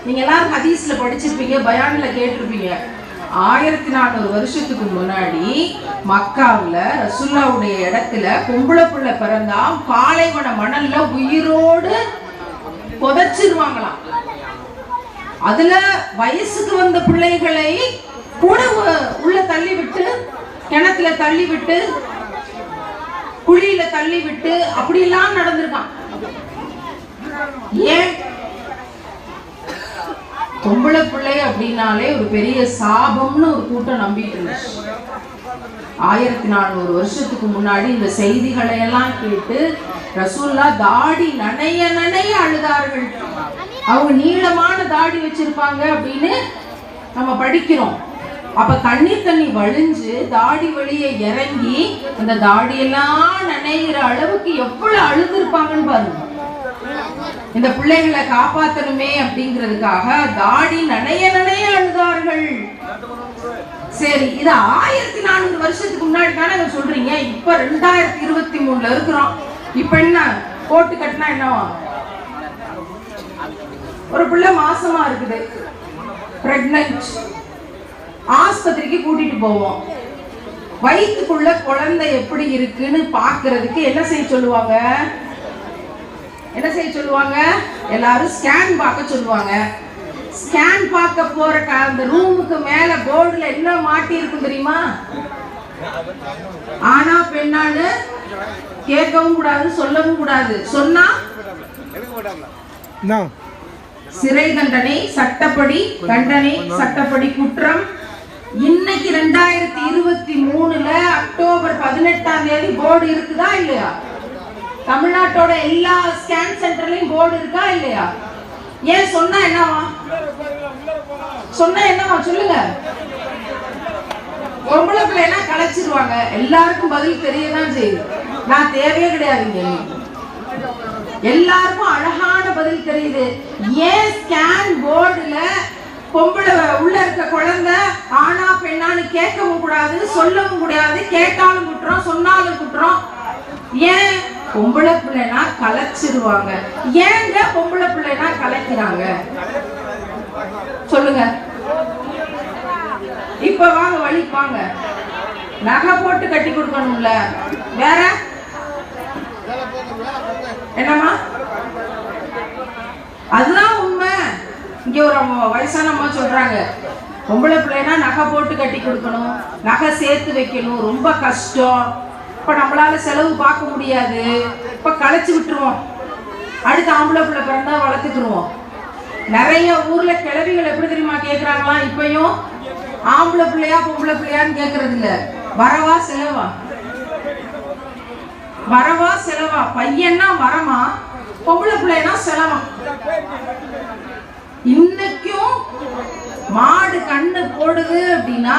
நீங்க எல்லாரும் ஹதீஸ்ல படிச்சிருப்பீங்க, பயான்ல கேட்டிருப்பீங்க. 1400 வருஷத்துக்கு முன்னாடி மக்காவுல ரசூலுல்லாஹ்வுடைய இடத்துல பொம்பளை பிள்ளை பிறந்தா பாலைவன மணல்ல உயிரோடு புதைச்சிருவாங்களாம். அதுல வயசுக்கு வந்த பிள்ளைகளை கூட உள்ள தள்ளி விட்டு, கிணத்துல தள்ளி விட்டு, குழியில தள்ளி விட்டு அப்படிலாம் நடந்திருக்கான். ஏன்? பொம்பளை பிள்ளை அப்படின்னாலே ஒரு பெரிய சாபம்னு ஒரு கூட்டம் நம்பிட்டு இருந்துச்சு. 1400 வருஷத்துக்கு முன்னாடி இந்த செய்திகளை எல்லாம் கேட்டு ரசூலுல்லாஹ் தாடி நனைய நனைய அழுதார்கள். அவங்க நீளமான தாடி வச்சிருப்பாங்க அப்படின்னு நம்ம படிக்கிறோம். அப்ப கண்ணீர் தண்ணி வழிஞ்சு தாடி வழியை இறங்கி அந்த தாடியெல்லாம் நனைகிற அளவுக்கு எவ்வளவு அழுதுருப்பாங்கன்னு பாருங்க. இந்த பிள்ளைகளை காப்பாற்றணுமே அப்படிங்கிறதுக்காக தாடி நனைய நனைய அழுதார்கள். சரி, இது 1400 வருஷத்துக்கு முன்னாடி தானே சொல்றீங்க. இப்ப 2023 இருக்கிறோம். இப்ப என்ன போட்டு கட்டினா என்னவா? ஒரு பிள்ளை மாசமா இருக்குது, பிரெக்னன்ட், ஆஸ்பத்திரிக்கு கூட்டிட்டு போவோம். வயிற்றுக்குள்ள குழந்தை எப்படி இருக்குன்னு பாக்குறதுக்கு என்ன செய்ய சொல்லுவாங்க? என்ன செய்ய சொல்லுவாங்க? எல்லாரும் ஸ்கேன் பார்க்க சொல்லுவாங்க. ஸ்கேன் பார்க்க போற அந்த ரூமுக்கு மேல போர்டுல என்ன மாட்டி இருக்கும் தெரியுமா? ஆனா பெண்ணான்னு கேட்கவும் கூடாது, சொல்லவும் கூடாது. சொன்னா சிறை தண்டனை, சட்டப்படி தண்டனை, சட்டப்படி குற்றம், இன்னைக்கு 2023 அக்டோபர் 18 போர்டு இருக்குதா இல்லையா? தமிழ்நாட்டோட எல்லா ஸ்கேன் சென்டர்லயும் போர்டு இருக்கா இல்லையா? ஏன் சொன்னா என்னவா? சொன்னா என்னவா சொல்லுங்க. பொம்பளை பிள்ளைனா கலைச்சிருவாங்க. எல்லாருக்கும் பதில் தெரியதான் செய்யுது. நான் தேவையே கிடையாதுங்க. எல்லாருக்கும் அழகான பதில் தெரியுது. ஏன் ஸ்கேன் போர்டுல பொம்பளை உள்ள இருக்க குழந்தை ஆனா பெண்ணான்னு கேட்கவும் கூடாது, சொல்லவும் கூடாது, கேட்டாலும் குற்றம், சொன்னாலும் குற்றம். ஏன்? பொம்பளை பிள்ளைனா கலைச்சிருவாங்க. ஏங்க பொம்பளை பிள்ளைனா கலைக்கிறாங்க சொல்லுங்க. இப்ப வாங்க வழி வாங்க. நகை போட்டு கட்டி கொடுக்கணும்ல, வேற என்னமா? அதுதான் உண்மை. இங்க ஒரு வயசான அம்மா சொல்றாங்க, பொம்பளை பிள்ளைனா நகை போட்டு கட்டி கொடுக்கணும், நகை சேர்த்து வைக்கணும், ரொம்ப கஷ்டம். இப்ப நம்மளால செலவு பார்க்க முடியாது, இப்ப களைச்சு விட்டுருவோம். அடுத்து ஆம்பளை பிள்ளை பிறந்தா வளர்த்துக்குருவோம். நிறைய ஊர்ல கிழவிகள் எப்படி தெரியுமா கேக்குறாங்களா? இப்பயும் ஆம்பளை பிள்ளையா பொம்பளை பிள்ளையான்னு கேக்குறது இல்ல, வரவா செலவா, வரவா செலவா. பையன்னா வரமா, பொம்பளை பிள்ளைனா செலவா. இன்னைக்கும் மாடு கண்ணு போடுது அப்படின்னா,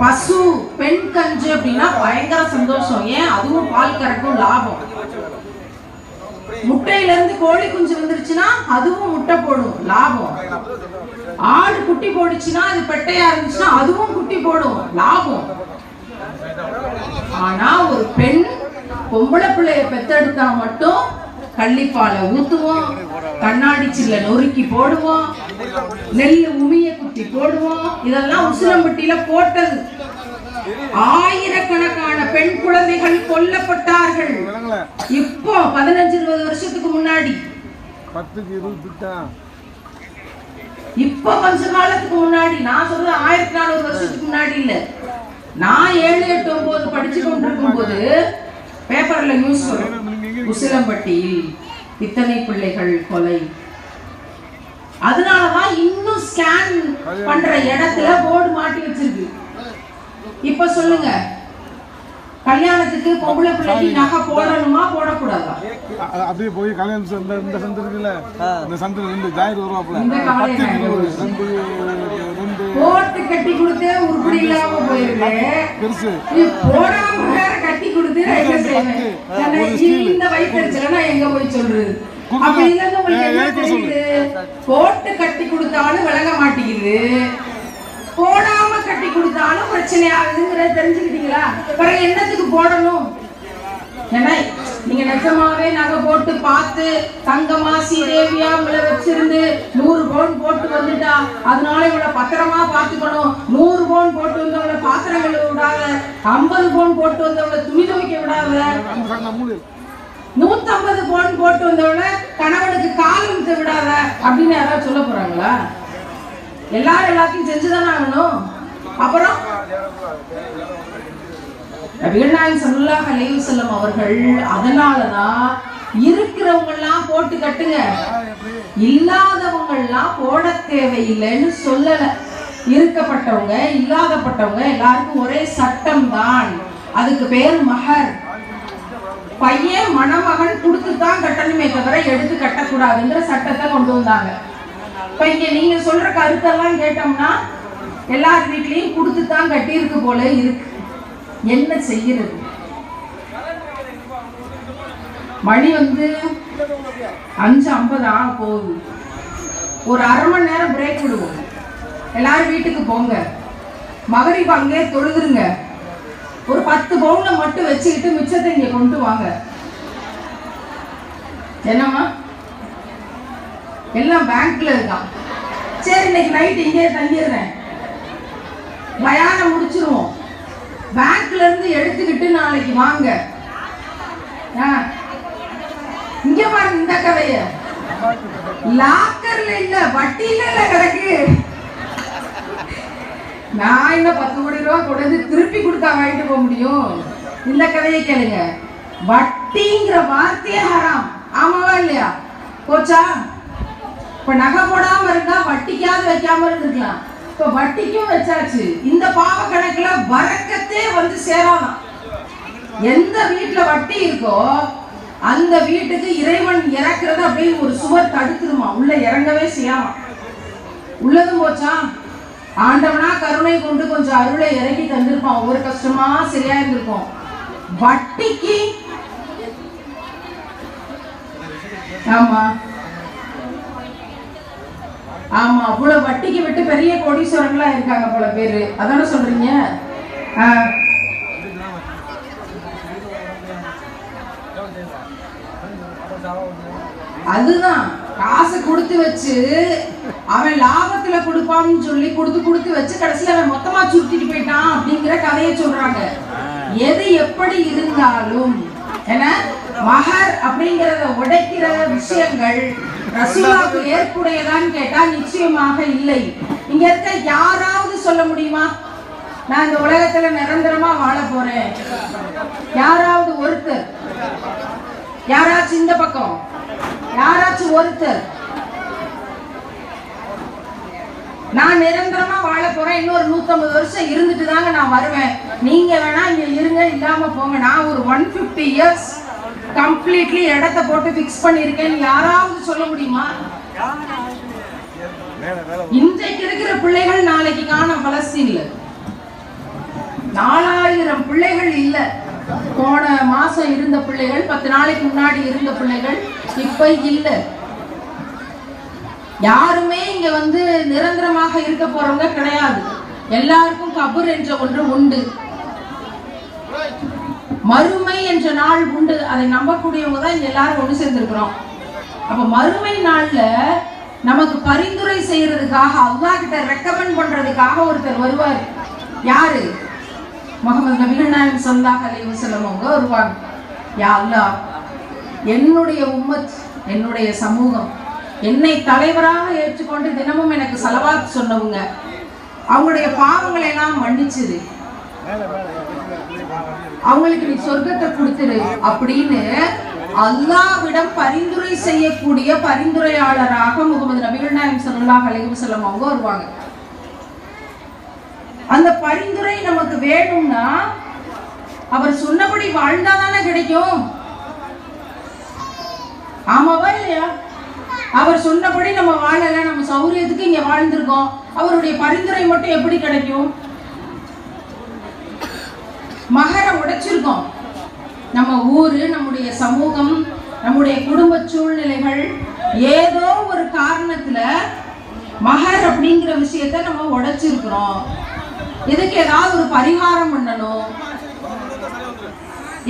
பசு பெண் கஞ்சு அப்படின்னா பயங்கர சந்தோஷம். ஏன்? அதுவும் பால் கறக்கும், லாபம். முட்டையில இருந்து கோழி குஞ்சு வந்துருச்சுன்னா அதுவும் முட்டை போடும், லாபம். ஆடு குட்டி போடுச்சுன்னா, அது பெட்டையா இருந்துச்சுன்னா அதுவும் குட்டி போடும், லாபம். ஆனா ஒரு பெண் பொம்பளை பிள்ளைய பெத்தெடுத்தா மட்டும் கள்ளிப்பாலை ஊத்துவோம், கண்ணாடி சில்ல நொறுக்கி போடுவோம், நெல்லு உமிய குத்தி போடுவோம். இதெல்லாம் உசிலம்பட்டியில போட்டது. ஆயிரக்கணக்கான பெண் குழந்தைகள் கொல்லப்பட்டார்கள். இப்போ 15-20 வருஷத்துக்கு முன்னாடி, இப்ப கொஞ்ச காலத்துக்கு முன்னாடி, நான் சொல்றது 1400 வருஷத்துக்கு முன்னாடி இல்ல. நான் 7, 8, 9 படிச்சு கொண்டிருக்கும் போது பேப்பர்ல நியூஸ் வரும், உசிலம்பட்டியில் இத்தனை பிள்ளைகள் கொலை. அதனாலதான் இன்னும் ஸ்கேன் பண்ற இடத்துல போர்டு மாட்டி வச்சிருக்கு. இப்ப சொல்லுங்க, கல்யாணத்துக்கு பொம்பளை பிள்ளைக்கு நகை போடணுமா போடக்கூடாதா? அப்படியே போய் கல்யாணம் இந்த சந்திரத்துல இந்த சந்திரத்துல ரெண்டு ஜாயிர் வருவாப்ல, இந்த காலையில போட்டு கட்டி கொடுத்து உருப்படி இல்லாம போயிருக்கு. பெருசு போடாம வேற கட்டி கொடுத்து என்ன செய்வேன்? இந்த வயிற்றுல நான் எங்க போய் சொல்றது? அப்படி இல்லைன்னு உங்களுக்கு என்ன தெரியுது? போட்டு கட்டி கொடுத்தாலும் விளங்க மாட்டேங்குது, போடாம கட்டி கொடுத்தாலும் பிரச்சனை ஆகுதுங்கிறத தெரிஞ்சுக்கிட்டீங்களா? பிறகு என்னத்துக்கு போடணும்? ஏன்னா நீங்க நிஜமாவே நகை போட்டு பார்த்து தங்கமா சீதேவியா உங்களை வச்சிருந்து 100 பவுன் போட்டு வந்துட்டா, அதனால இவளை பத்திரமா பாத்துக்கணும். 100 பவுன் போட்டு வந்தவங்களை பாத்திரம் கழுவ விடாத, 50 பவுன் போட்டு வந்தவங்களை துணி துவைக்க விடாத, 150 பவுன் போட்டு வந்தவங்களை கணவனுக்கு கால் ஊத்த விடாத அப்படின்னு யாராவது சொல்ல போறாங்களா? எல்லாரும் எல்லாத்தையும் செஞ்சுதானே ஆகணும். அப்புறம் நபிகள் நாயகம் ஸல்லல்லாஹு அலைஹி வஸல்லம் அவர்கள் அதனாலதான் இருக்கிறவங்க எல்லாம் போட்டு கட்டுங்க, இல்லாதவங்க எல்லாம் போட தேவையில்லைன்னு சொல்லல. இருக்கப்பட்டவங்க இல்லாதப்பட்டவங்க எல்லாருக்கும் ஒரே சட்டம் தான். அதுக்கு பேர் மஹர். பையன் மணமகன் கொடுத்துதான் கட்டணுமே தவிர எடுத்து கட்டக்கூடாதுங்கிற சட்டத்தை கொண்டு வந்தாங்க. இப்ப இங்க நீங்க சொல்ற கருத்தெல்லாம் கேட்டோம்னா எல்லார் வீட்லயும் கொடுத்துதான் கட்டி இருக்கு போல இருக்கு. என்ன செய்யறது? மணி 5:50 ஆக போகுது. ஒரு அரை மணி நேரம் பிரேக் விடுவோம். எல்லாரும் வீட்டுக்கு போங்க, மகரிப் அங்கே தொழுதுருங்க. ஒரு 10 பவுன்ல மட்டும் வச்சுக்கிட்டு மிச்சத்தை இங்க கொண்டு வாங்க. என்னம்மா? எல்லாம் பேங்க்ல இருக்கான். சரி, இன்னைக்கு நைட் இங்கே தங்கிடுறேன், பயானம் முடிச்சிருவோம். பேங்க்ல இருந்து எடுத்துக்கிட்டு நாளைக்கு வாங்க. இங்க பாருங்க, இந்த கதைய லாக்கர்ல இல்ல, வட்டியில கிடக்கு. நான் என்ன 10 கோடி ரூபாய் கொடுத்து திருப்பி கொடுத்தா வாங்கிட்டு போக முடியும்? இந்த கதையை கேளுங்க. வட்டிங்கிற வார்த்தையே ஹராம். ஆமாவா இல்லையா? போச்சா? இப்ப நகை போடாம இருந்தா வட்டிக்காவது வைக்காம இருந்துக்கலாம். இப்ப வட்டிக்கும் வச்சாச்சு. இந்த பாவ கணக்குல வரக்கத்தே வந்து சேராதான். எந்த வீட்டுல வட்டி இருக்கோ அந்த வீட்டுக்கு இறைவன் இறக்குறது அப்படியே ஒரு சுவர் தடுத்துருமா, உள்ள இறங்கவே செய்யாமா. உள்ளதும் போச்சா, ஆண்டவனா கருணை கொண்டு கொஞ்சம் அருளை இறக்கி தந்திருப்பான், ஒவ்வொரு கஷ்டமா சரியா இருந்திருக்கும். வட்டிக்கு ஆமா ஆமா அவ்வளவு வட்டிக்கு விட்டு பெரிய கோடீஸ்வரங்களா இருக்காங்க போல பேரு. அதான சொல்றீங்க? அதுதான் காசு கொடுத்து வச்சு அவன் லாபத்துல கொடுப்பான்னு சொல்லி கொடுத்து வச்சு கடைசியில அவன் மொத்தமா சுருட்டிட்டு போயிட்டான் அப்படிங்கிற கதையை சொல்றாங்க. எது எப்படி இருந்தாலும் ஏன்னா மகர் அப்படிங்கறத உடைக்கிற விஷயங்கள் ரசூலுல்லாஹ்வுக்கு ஏற்புடையதான்னு கேட்டா நிச்சயமாக இல்லை. இங்க இருக்க யாராவது சொல்ல முடியுமா நான் இந்த உலகத்துல நிரந்தரமா வாழ போறேன்? யாராவது ஒருத்தர், யாராச்சும் இந்த பக்கம் யாராச்சும் ஒருத்தர் நான் நிரந்தரமா வாழ போறேன், இன்னொரு 150 வருஷம் இருந்துட்டு தாங்க நான் வருவேன், நீங்க வேணா இங்க இருங்க இல்லாம போங்க, நான் ஒரு 150 இயர்ஸ் கம்ப்ளீட்லி இடத்தை போட்டு பிக்ஸ் பண்ணிருக்கேன் யாராவது சொல்ல முடியுமா? இன்றைக்கு இருக்கிற பிள்ளைகள் நாளைக்கு காணோம். பலஸ்தீன்ல 4000 பிள்ளைகள் இல்ல. போன மாசம் இருந்த பிள்ளைகள், 10 நாளைக்கு முன்னாடி இருந்த பிள்ளைகள் இப்ப இல்ல. யாருமே இங்க வந்து நிரந்தரமாக இருக்க போறவங்க கிடையாது. எல்லாருக்கும் கபர் என்ற ஒன்று உண்டு, மறுமை என்ற நாள் உண்டு. அதை நம்பக்கூடியவங்க தான் இங்க எல்லாரும் ஒண்ணு சேர்ந்திருக்கிறோம். அப்ப மறுமை நாள்ல நமக்கு பரிந்துரை செய்யறதுக்காக, அல்லாஹ் கிட்ட ரெக்கமெண்ட் பண்றதுக்காக ஒருத்தர் வருவார். யாரு? முஹம்மது நபிகள் நாயகம் ஸல்லல்லாஹு அலைஹி வஸல்லம் அவங்க வருவாங்க. யா அல்லாஹ், என்னுடைய உம்மத், என்னுடைய சமூகம் என்னை தலைவராக ஏற்றுக்கொண்டு தினமும் எனக்கு ஸலவாத் சொன்னவங்க, அவங்களுடைய பாவங்களை எல்லாம் மன்னிச்சிரு, அவங்களுக்கு நீ சொர்க்கத்தை கொடுத்துரு அப்படின்னு அல்லாஹ்விடம் பரிந்துரை செய்யக்கூடிய பரிந்துரையாளராக முஹம்மது நபிகள் நாயகம் ஸல்லல்லாஹு அலைஹி வஸல்லம் அவங்க வருவாங்க. அந்த பரிந்துரை நமக்கு வேணும்னா அவர் சொன்னபடி வாழ்ந்தாதானே கிடைக்கும். ஆமாவா இல்லையா? அவர் சொன்னபடி நம்ம வாழல, நம்ம சௌரியத்துக்கு இங்க வாழ்ந்திருக்கோம், அவருடைய பரிந்துரை மட்டும் எப்படி கிடைக்கும்? மகர உடைச்சிருக்கோம். நம்ம ஊரு, நம்முடைய சமூகம், நம்முடைய குடும்ப சூழ்நிலைகள் ஏதோ ஒரு காரணத்துல மகர் அப்படிங்கிற விஷயத்தை நம்ம உடைச்சிருக்கிறோம். இதுக்கு ஏதாவது ஒரு பரிகாரம் பண்ணணும்.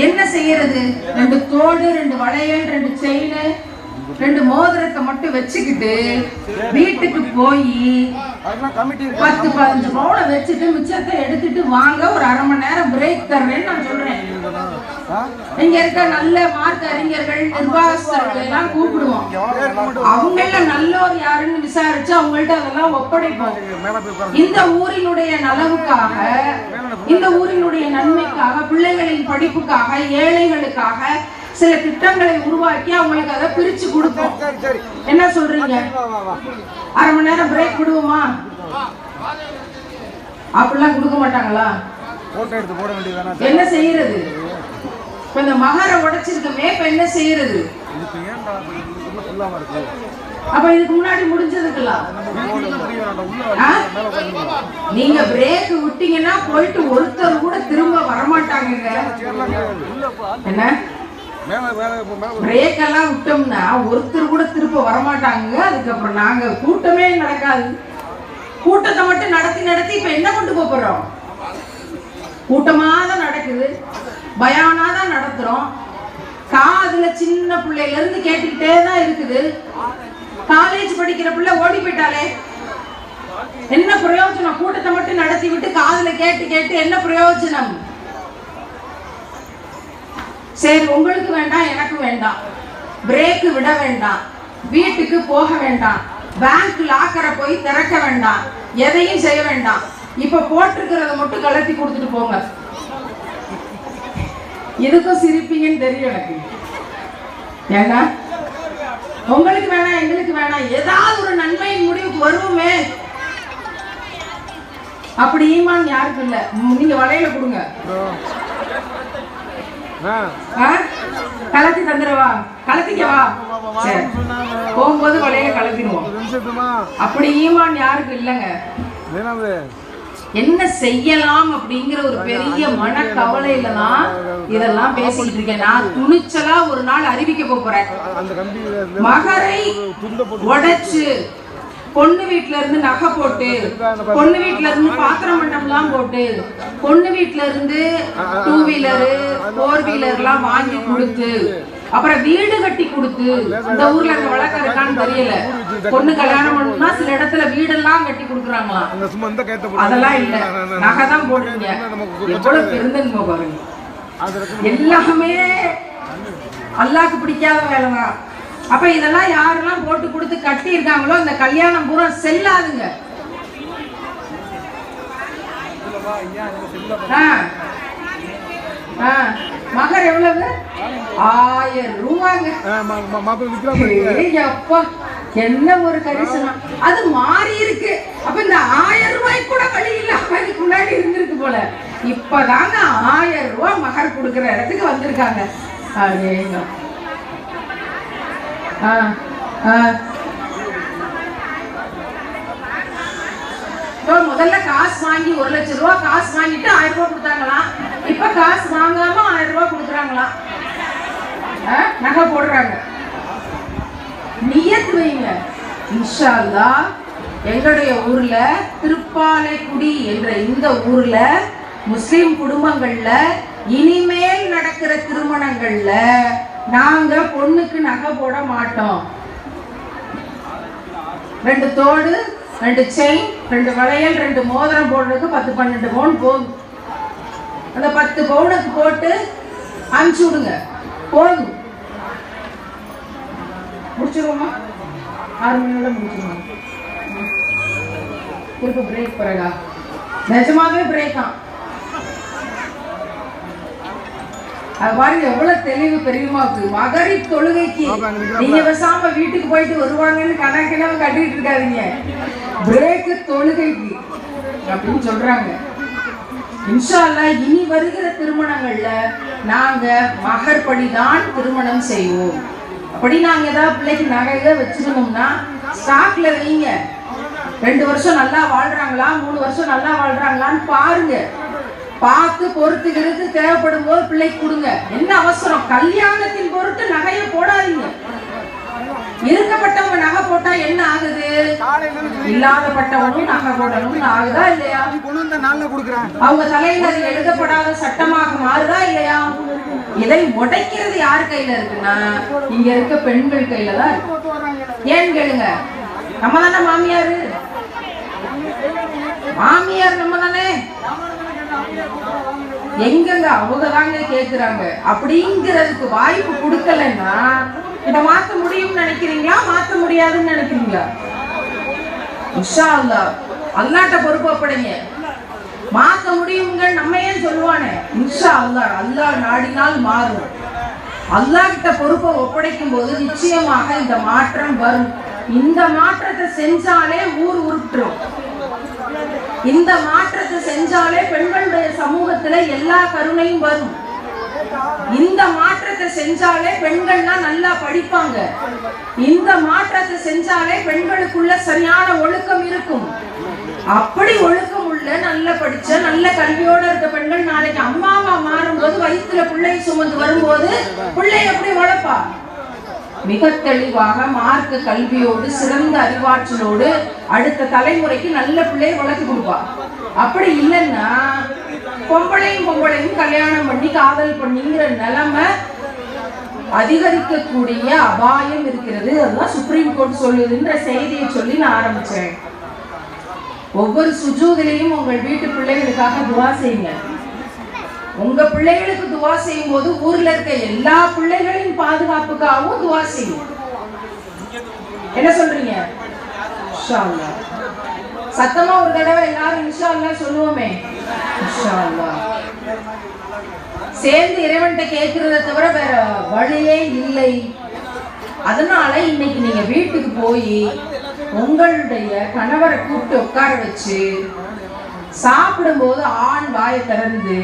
என்ன செய்யறது? 2 தோடு, 2 வளையல், 2 செயின், 2 மோதிரத்தை மட்டும் வச்சுக்கிட்டு வீட்டுக்கு போய் 10-15 பவுனை வச்சுட்டு மிச்சத்தை எடுத்துட்டு வாங்க, ஒரு அரை மணி நேரம் பிரேக் தர்றேன்னு நான் சொல்றேன். இங்க இருக்க நல்ல மார்க் அறிஞர்கள், நிர்வாகஸ்தர்கள் எல்லாம் கூப்பிடுவோம். அவங்கள நல்லோர் யாருன்னு விசாரிச்சு அவங்கள்ட்ட அதெல்லாம் ஒப்படைப்போம். இந்த ஊரினுடைய நலவுக்காக, இந்த ஊரினுடைய நன்மைக்காக, பிள்ளைகளின் படிப்புக்காக, ஏழைகளுக்காக சில திட்டங்களை உருவாக்கி அவங்களுக்கு அதை பிரிச்சு கொடுப்போம். என்ன சொல்றீங்க? அரை மணி நேரம் பிரேக் விடுவோமா? அப்படிலாம் கொடுக்க மாட்டாங்களா? என்ன செய்யறது? இப்ப இந்த மகர உடைச்சிருக்கமே, இப்ப என்ன செய்யறது? அப்ப இதுக்கு முன்னாடி முடிஞ்சதுக்கலாம் நீங்க பிரேக் விட்டீங்கன்னா போயிட்டு ஒருத்தர் கூட திரும்ப வரமாட்டாங்க. என்ன பிரேக் எல்லாம் விட்டோம்னா ஒருத்தர் கூட திரும்ப வரமாட்டாங்க. அதுக்கப்புறம் நாங்க கூட்டமே நடக்காது. கூட்டத்தை மட்டும் நடத்தி இப்ப என்ன கொண்டு போறோம்? கூட்டமா தான் நடக்குது, பயானா தான் நடத்துறோம். காதுல சின்ன பிள்ளைல இருந்து கேட்டுக்கிட்டே தான் இருக்குது. காலேஜ் படிக்கிற பிள்ளை ஓடி போயிட்டாலே என்ன பிரயோஜனம்? கூட்டத்தை மட்டும் நடத்தி விட்டு காதுல கேட்டு என்ன பிரயோஜனம்? சரி, உங்களுக்கு வேண்டாம், எனக்கு வேண்டாம், பிரேக் விட வேண்டாம், வீட்டுக்கு போக வேண்டாம், பேங்க் லாக்கரை போய் திறக்க வேண்டாம், எதையும் செய்ய வேண்டாம், இப்ப போட்டிருக்கிறத மட்டும் கலத்தி கொடுத்துட்டு போங்க. இதுக்கும் சிரிப்பீங்கன்னு தெரியும் எனக்கு. ஏன்னா உங்களுக்கு வேணாம், எங்களுக்கு வேணாம், ஏதாவது ஒரு நன்மையின் முடிவுக்கு வருவோமே. அப்படி ஈமான் யாருக்கு இல்ல. நீங்க வளையல கொடுங்க. கலத்தி தந்துடவா? கலத்திக்கவா? சரி, போகும்போது வளையல கலத்திடுவோம். அப்படி ஈமான் யாருக்கு இல்லைங்க. என்ன செய்யலாம் அப்படிங்கிற ஒரு பெரிய மன கவலையில தான் இதெல்லாம் பேசிட்டு இருக்கேன். நான் துணிச்சலா ஒரு நாள் அறிவிக்க போறேன். மகரை உடைச்சு பொண்ணு வீட்டுல இருந்து நகை போட்டு, பொண்ணு வீட்டுல இருந்து பாத்திர மண்டபம்லாம் போட்டு, பொண்ணு வீட்டுல இருந்து 2 வீலரு 4 வீலர் எல்லாம் வாங்கி கொடுத்து, அப்புறம் வீடு கட்டி கொடுத்து, இந்த ஊர்ல அந்த வழக்கம் இருக்கான்னு தெரியல, பொண்ணு கல்யாணம் பண்ணா சில இடத்துல வீடெல்லாம் கட்டி கொடுக்குறாங்களாம். அதெல்லாம் இல்ல, நகை தான் போடுறீங்க. எவ்வளவு பெருந்தன்மை பாருங்க. எல்லாமே அல்லாஹ்க்கு பிடிக்காத வேலைதான். அப்ப இதெல்லாம் யாரெல்லாம் போட்டு கொடுத்து கட்டி இருக்காங்களோ இந்த கல்யாணம் பூரா செல்லாதுங்க. மகர் எவ்வளவு? 1000 ரூபாங்க. என்ன ஒரு கரிசனம். அது மாறி இருக்கு. அப்ப இந்த 1000 ரூபாய்க்கு கூட வழி இல்ல. அதுக்கு முன்னாடி இருந்திருக்கு போல. இப்பதாங்க 1000 ரூபாய் மகர் கொடுக்கிற இடத்துக்கு வந்திருக்காங்க. அதேங்க. முதல்ல காசு வாங்கி 1 லட்சம் ரூபாய் காசு வாங்கிட்டு 1000 ரூபாய் கொடுத்தாங்களாம். இப்ப காசு வாங்காம 1000 ரூபாய் கொடுக்குறாங்களாம். நகை போடுறாங்க. நியத்து வைங்க. இன்ஷா அல்லாஹ் எங்களுடைய ஊர்ல திருப்பாலைக்குடி என்ற இந்த ஊர்ல முஸ்லிம் குடும்பங்கள்ல இனிமேல் நடக்கிற திருமணங்கள்ல நாங்க பொண்ணுக்கு நகை போட மாட்டோம். 2 தோடு, 2 செயின், 2 வளையல், 2 மோதிரம் போடுறதுக்கு 10-12 பவுன் போதும். அந்த 10 பவுனுக்கு போட்டு அனுப்பிச்சு விடுங்க. போதும். முடிச்சிருவோமா? 6 மணியோட முடிச்சிருவோம். திருப்பி பிரேக் பிறகா? நிஜமாவே பிரேக் தான். பாருங்க எவ்வளவு தெளிவு பெரியமா இருக்கு. மகரிப் தொழுகைக்கு நீங்க பேசாம வீட்டுக்கு போயிட்டு வருவாங்கன்னு கணக்கிலும் கட்டிட்டு இருக்காதீங்க. பிரேக் தொழுகைக்கு அப்படின்னு சொல்றாங்க. இன்ஷா அல்லாஹ் இனி வருகிற திருமணங்கள்ல நாங்க மகர் படிதான் திருமணம் செய்வோம். அப்படி நாங்க ஏதாவது பிள்ளைக்கு நகைக வச்சிருந்தோம்னா ஸ்டாக்ல வைங்க. 2 வருஷம் நல்லா வாழ்றாங்களா, 3 வருஷம் நல்லா வாழ்றாங்களான்னு பாருங்க. பார்த்து பொறுத்துக்கிறது தேவைப்படும் போது பிள்ளைக்கு கொடுங்க. என்ன அவசரம்? கல்யாணத்தின் பொருட்டு நகையை போடாதீங்க. இருக்கப்பட்டவங்க நகை போட்டா என்ன ஆகுது? இல்லாதப்பட்டவனும் நகை போடணும்னு ஆகுதா இல்லையா? அவங்க தலையில அது எழுதப்படாத சட்டமாக மாறுதா இல்லையா? இதை உடைக்கிறது யார் கையில இருக்குன்னா இங்க இருக்க பெண்கள் கையில தான் இருக்கு. ஏன்னு கேளுங்க. நம்ம தானே மாமியாரு. மாமியார் நம்ம தானே. எங்கங்க அவங்க தாங்க கேக்குறாங்க. அப்படிங்கிறதுக்கு வாய்ப்பு கொடுக்கலன்னா இத மாத்த முடியும்னு நினைக்கிறீங்களா, மாத்த முடியாதுன்னு நினைக்கிறீங்களா? இன்ஷா அல்லாஹ் அல்லாஹ்ட்ட பொறுப்பு ஒப்படைங்க. மாத்த முடியுங்க நம்ம ஏன் சொல்லுவானே. இன்ஷா அல்லாஹ் அல்லாஹ் நாடினால் மாறும். அல்லாஹ் கிட்ட பொறுப்பை ஒப்படைக்கும் போது நிச்சயமாக இந்த மாற்றம் வரும். இந்த மாற்றத்தை செஞ்சாலே ஊர் உருட்டுரும். இந்த மாற்றத்தை செஞ்சாலே பெண்களுடைய சமூகத்துல எல்லா கருணையும் வரும். இந்த மாற்றத்தை செஞ்சாலே பெண்கள்னா நல்லா படிப்பாங்க. இந்த மாற்றத்தை செஞ்சாலே பெண்களுக்குள்ள சரியான ஒழுக்கம் இருக்கும். அப்படி ஒழுக்கம் உள்ள நல்ல படிச்ச நல்ல கல்வியோட இருக்க பெண்கள் நாளைக்கு அம்மாவா மாறும்போது வயிற்றுல பிள்ளையை சுமந்து வரும்போது பிள்ளை எப்படி வளர்ப்பா? மிக தெளிவாக மார்க்க கல்வியோடு சிறந்த அறிவாற்றலோடு அடுத்த தலைமுறைக்கு நல்ல பிள்ளையை வளர்த்து கொடுப்பா. அப்படி இல்லைன்னா பொம்பளையும் கல்யாணம் பண்ணி காதல் பண்ணிங்கிற நிலைமை அதிகரிக்கக்கூடிய அபாயம் இருக்கிறது. அதுதான் சுப்ரீம் கோர்ட் சொல்லுதுன்ற செய்தியை சொல்லி நான் ஆரம்பிச்சேன். ஒவ்வொரு சுஜூதிலையும் உங்கள் வீட்டு பிள்ளைகளுக்காக துவா செய்யுங்க. உங்க பிள்ளைகளுக்கு துவா செய்யும் போது ஊர்ல இருக்க எல்லா பிள்ளைகளின் பாதுகாப்புக்காகவும் துவா செய்யும். என்ன சொல்றீங்க? இன்ஷா அல்லாஹ். சத்தமா ஒரு தடவை எல்லாரும் இன்ஷா அல்லாஹ் சொல்லுவோமே. இன்ஷா அல்லாஹ். சேர்ந்து இறைவன்கிட்ட கேட்கறத தவிர வேற வழியே இல்லை. அதனால இன்னைக்கு நீங்க வீட்டுக்கு போய் உங்களுடைய கணவரை கூப்பிட்டு உட்கார வச்சு சாப்பிடும்போது ஆண் வாயை திறந்து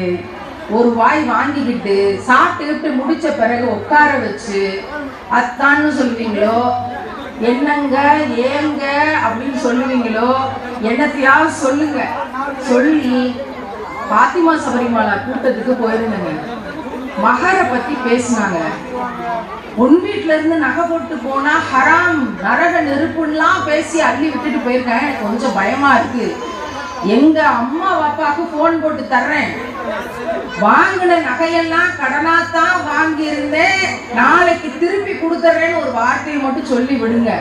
ஒரு வாய் வாங்கிக்கிட்டு சாப்பிட்டுக்கிட்டு முடிச்ச பிறகு உட்கார வச்சு அத்தான்னு சொல்லுவீங்களோ, என்னங்க ஏங்க அப்படின்னு சொல்லுவீங்களோ, என்னத்தையாவது சொல்லுங்க. சொல்லி பாத்திமா சபரிமலா கூட்டத்துக்கு போயிருந்தேங்க. மகரை பத்தி பேசினாங்க. உன் வீட்டுல இருந்து நகை போட்டு போனா ஹராம், நரக நெருப்புலாம் பேசி அள்ளி விட்டுட்டு போயிருக்காங்க. எனக்கு கொஞ்சம் பயமா இருக்கு. எங்க அம்மா அப்பாவுக்கு போன் போட்டு தர்றேன், வாங்கின நகையெல்லாம் கடனாத்தான் வாங்கி இருந்தேன், நாளைக்கு திருப்பி கொடுத்துறேன்னு ஒரு வார்த்தையை மட்டும் சொல்லி விடுங்க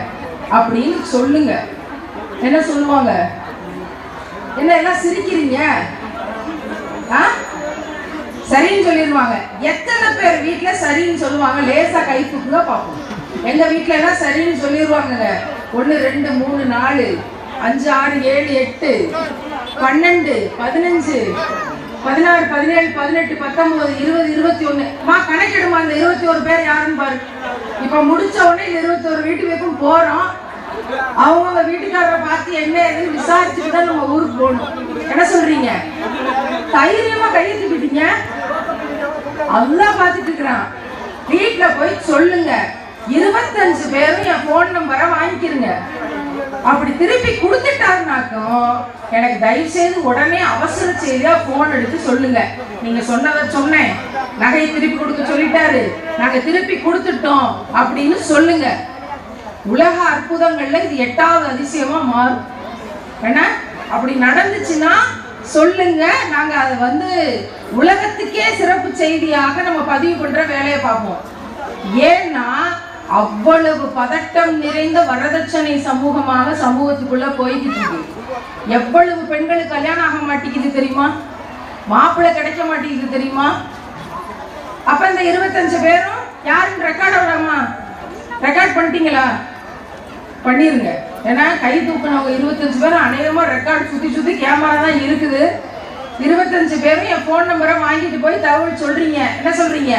அப்படின்னு சொல்லுங்க. என்ன சொல்லுவாங்க? என்ன எல்லாம் சிரிக்கிறீங்க? சரின்னு சொல்லிடுவாங்க. எத்தனை பேர் வீட்டுல சரின்னு சொல்லுவாங்க? லேசா கை தூக்குங்க பார்ப்போம். எங்க வீட்டுல எல்லாம் சரின்னு சொல்லிடுவாங்க. 1 2 3 4 5 6 7 8 12 15 16 17 18 19 20 21 மா கணக்கிடுமா. அந்த 21 பேர் யாருன்னு பாரு. இப்ப முடிச்ச உடனே 21 வீட்டு வரைக்கும் போறோம். அவங்க வீட்டுக்காரரை பார்த்து என்ன ஏதுன்னு விசாரிச்சுட்டு தான் நம்ம ஊருக்கு போகணும். என்ன சொல்றீங்க? தைரியமா கையை தூக்கிட்டீங்க. அல்லாஹ் பார்த்துட்டு இருக்கிறான். வீட்டுல போய் சொல்லுங்க, 25 பேரும் என் போன் நம்பரை வாங்கிக்கிறங்க. அப்படி திருப்பி கொடுத்துட்டாருனாக்கும் எனக்கு தயவு செய்து உடனே அவசர செய்தியா போன் எடுத்து சொல்லுங்க, நீங்க சொன்னதை சொன்னேன், நகையை திருப்பி கொடுக்க சொல்லிட்டாரு, நாங்க திருப்பி கொடுத்துட்டோம் அப்படின்னு சொல்லுங்க. உலக அற்புதங்கள்ல இது 8வது அதிசயமா மாறும். என்ன அப்படி நடந்துச்சுன்னா சொல்லுங்க, நாங்க அதை உலகத்துக்கே சிறப்பு செய்தியாக நம்ம பதிவு பண்ற வேலையை பார்ப்போம். ஏன்னா அவ்வளவு பதட்டம் நிறைந்த வரதட்சணை சமூகமாக சமூகத்துக்குள்ள போய்கிட்டு இருக்கு. எவ்வளவு பெண்களுக்கு கல்யாணம் ஆக மாட்டேங்குது தெரியுமா? மாப்பிள்ளை கிடைக்க மாட்டேங்குது தெரியுமா? அப்ப இந்த 25 பேரும் யாருன்னு ரெக்கார்ட் விடாமா? ரெக்கார்ட் பண்ணிட்டீங்களா? பண்ணிருங்க. ஏன்னா கை தூக்கினவங்க 25 பேரும் அநேகமா ரெக்கார்ட் சுத்தி கேமரா தான் இருக்குது. 25 பேரும் என் போன் நம்பரை வாங்கிட்டு போய் தகவல் சொல்றீங்க. என்ன சொல்றீங்க?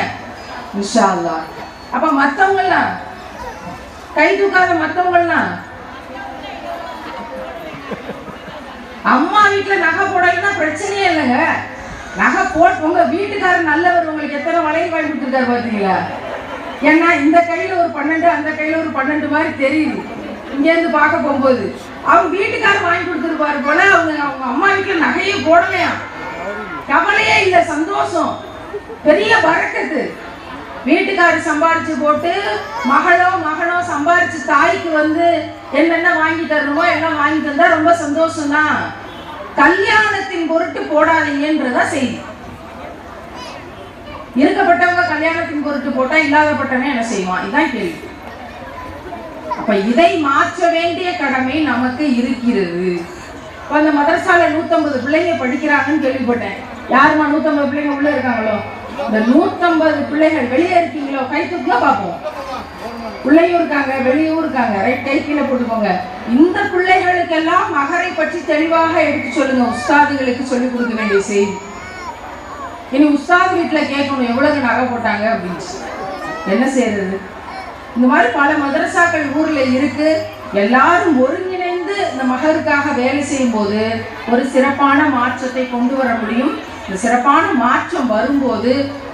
இன்ஷா அல்லாஹ். அப்ப மத்தவங்கலாம் கை தூக்காத மத்தவங்கலாம் அம்மா வீட்டுல நகை போடலைன்னா பிரச்சனையே இல்லைங்க. நகை போட்டு உங்க வீட்டுக்காரர் நல்லவர், உங்களுக்கு எத்தனை வளையல் வாங்கி கொடுத்துருக்காரு பாத்தீங்களா? ஏன்னா இந்த கையில ஒரு 12 அந்த கையில ஒரு 12 மாதிரி தெரியுது. இங்க இருந்து பார்க்க போகும்போது அவங்க வீட்டுக்காரர் வாங்கி கொடுத்துருப்பாரு போல. அவங்க அம்மா வீட்டுல நகையே போடலையா, கவலையே இல்ல, சந்தோஷம், பெரிய பரக்கத்து. வீட்டுக்காரர் சம்பாரிச்சு போட்டு மகனோ சம்பாரிச்சு தாய்க்கு என்னென்ன வாங்கி தரணுமோ எல்லாம் வாங்கி தந்தா ரொம்ப சந்தோஷம் தான். கல்யாணத்தின் பொருட்டு போடாதீங்கன்றதா செய்தி. இருக்கப்பட்டவங்க கல்யாணத்தின் பொருட்டு போட்டா இல்லாதப்பட்டவன் என்ன செய்வான்? இதான் கேள்வி. அப்ப இதை மாற்ற வேண்டிய கடமை நமக்கு இருக்கிறது. இப்ப அந்த மதரசால 150 பிள்ளைங்க படிக்கிறாங்கன்னு கேள்விப்பட்டேன். யாருமா 150 பிள்ளைங்க உள்ள இருக்காங்களோ? இந்த 150 பிள்ளைகள் வெளியே இருக்கீங்களோ? கை தூக்கா பார்ப்போம். பிள்ளையும் இருக்காங்க, வெளியும் இருக்காங்க. ரைட், கை கீழே போட்டுக்கோங்க. இந்த பிள்ளைகளுக்கெல்லாம் மகரை பற்றி தெளிவாக எடுத்து சொல்லுங்க. உஸ்தாதுகளுக்கு சொல்லிக் கொடுக்க வேண்டிய செய்தி. இனி உஸ்தாது வீட்டுல கேட்கணும் எவ்வளவு நகை போட்டாங்க அப்படின்னு. என்ன செய்யறது? இந்த மாதிரி பல மதரசாக்கள் ஊர்ல இருக்கு. எல்லாரும் ஒருங்கிணைந்து இந்த மகருக்காக வேலை செய்யும் போது ஒரு சிறப்பான மாற்றத்தை கொண்டு வர முடியும். இந்த சிறப்பான மாற்றம் வரும்போது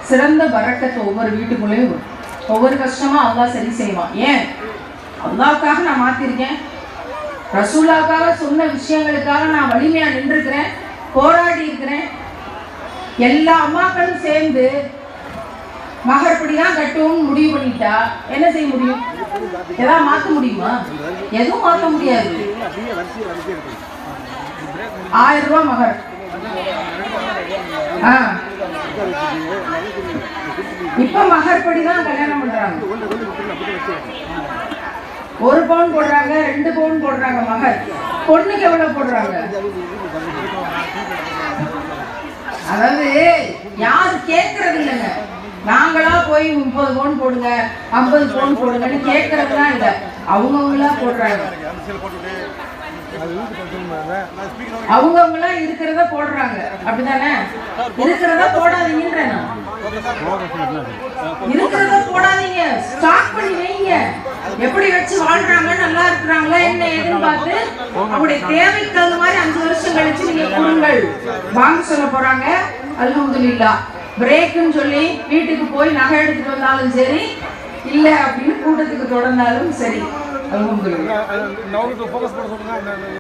சிறந்த பரக்கத்தை ஒவ்வொரு வீட்டுக்குள்ளேயும் வரும். ஒவ்வொரு கஷ்டமா அல்லாஹ் சரி செய்வான். ஏன்? அல்லாஹ்வுக்காக நான் மாத்திருக்கேன், ரசூலுல்லாஹ்வுக்காக சொன்ன விஷயங்களுக்காக நான் வலிமையா நின்றுக்கிறேன், போராடி இருக்கிறேன். எல்லா அம்மாக்களும் சேர்ந்து மகர்படிதான் கட்டுவோம்னு முடிவு பண்ணிட்டா என்ன செய்ய முடியும்? ஏதாவது மாற்ற முடியுமா? எதுவும் மாற்ற முடியாது. 1000 ரூபாய் மகர். இப்ப மகர்படிதான் கல்யாணம் பண்றாங்க. 1 பவுன் போடுறாங்க, 2 பவுன் போடுறாங்க. மகர் பொண்ணுக்கு எவ்வளவு போடுறாங்க? அதாவது யாரு கேட்கறது இல்லைங்க. நாங்களா போய் 30 பவுன் போடுங்க, 50 பவுன் போடுங்கன்னு கேட்கறதுலாம் இல்லை. அவங்கவுங்களா போடுறாங்க. அவங்கவுங்களா இருக்கிறத போடுறாங்க. அப்படித்தானே? இருக்கிறத போடாதீங்கன்ற, இருக்கிறத போடாதீங்க, ஸ்டாக் பண்ணி வைங்க. எப்படி வச்சு வாழ்றாங்க, நல்லா இருக்கிறாங்களா என்ன ஏதுன்னு பார்த்து அவங்களுடைய தேவைக்கு தகுந்த மாதிரி 5 வருஷம் கழிச்சு நீங்க கொடுங்கள் வாங்க சொல்ல போறாங்க. அல்ஹம்துலில்லாஹ். பிரேக்குன்னு சொல்லி வீட்டுக்கு போய் நகை எடுத்துட்டு வந்தாலும் சரி, இல்ல அப்படின்னு கூட்டத்துக்கு தொடர்ந்தாலும் சரி. அல்ஹம்துலில்லாஹ்.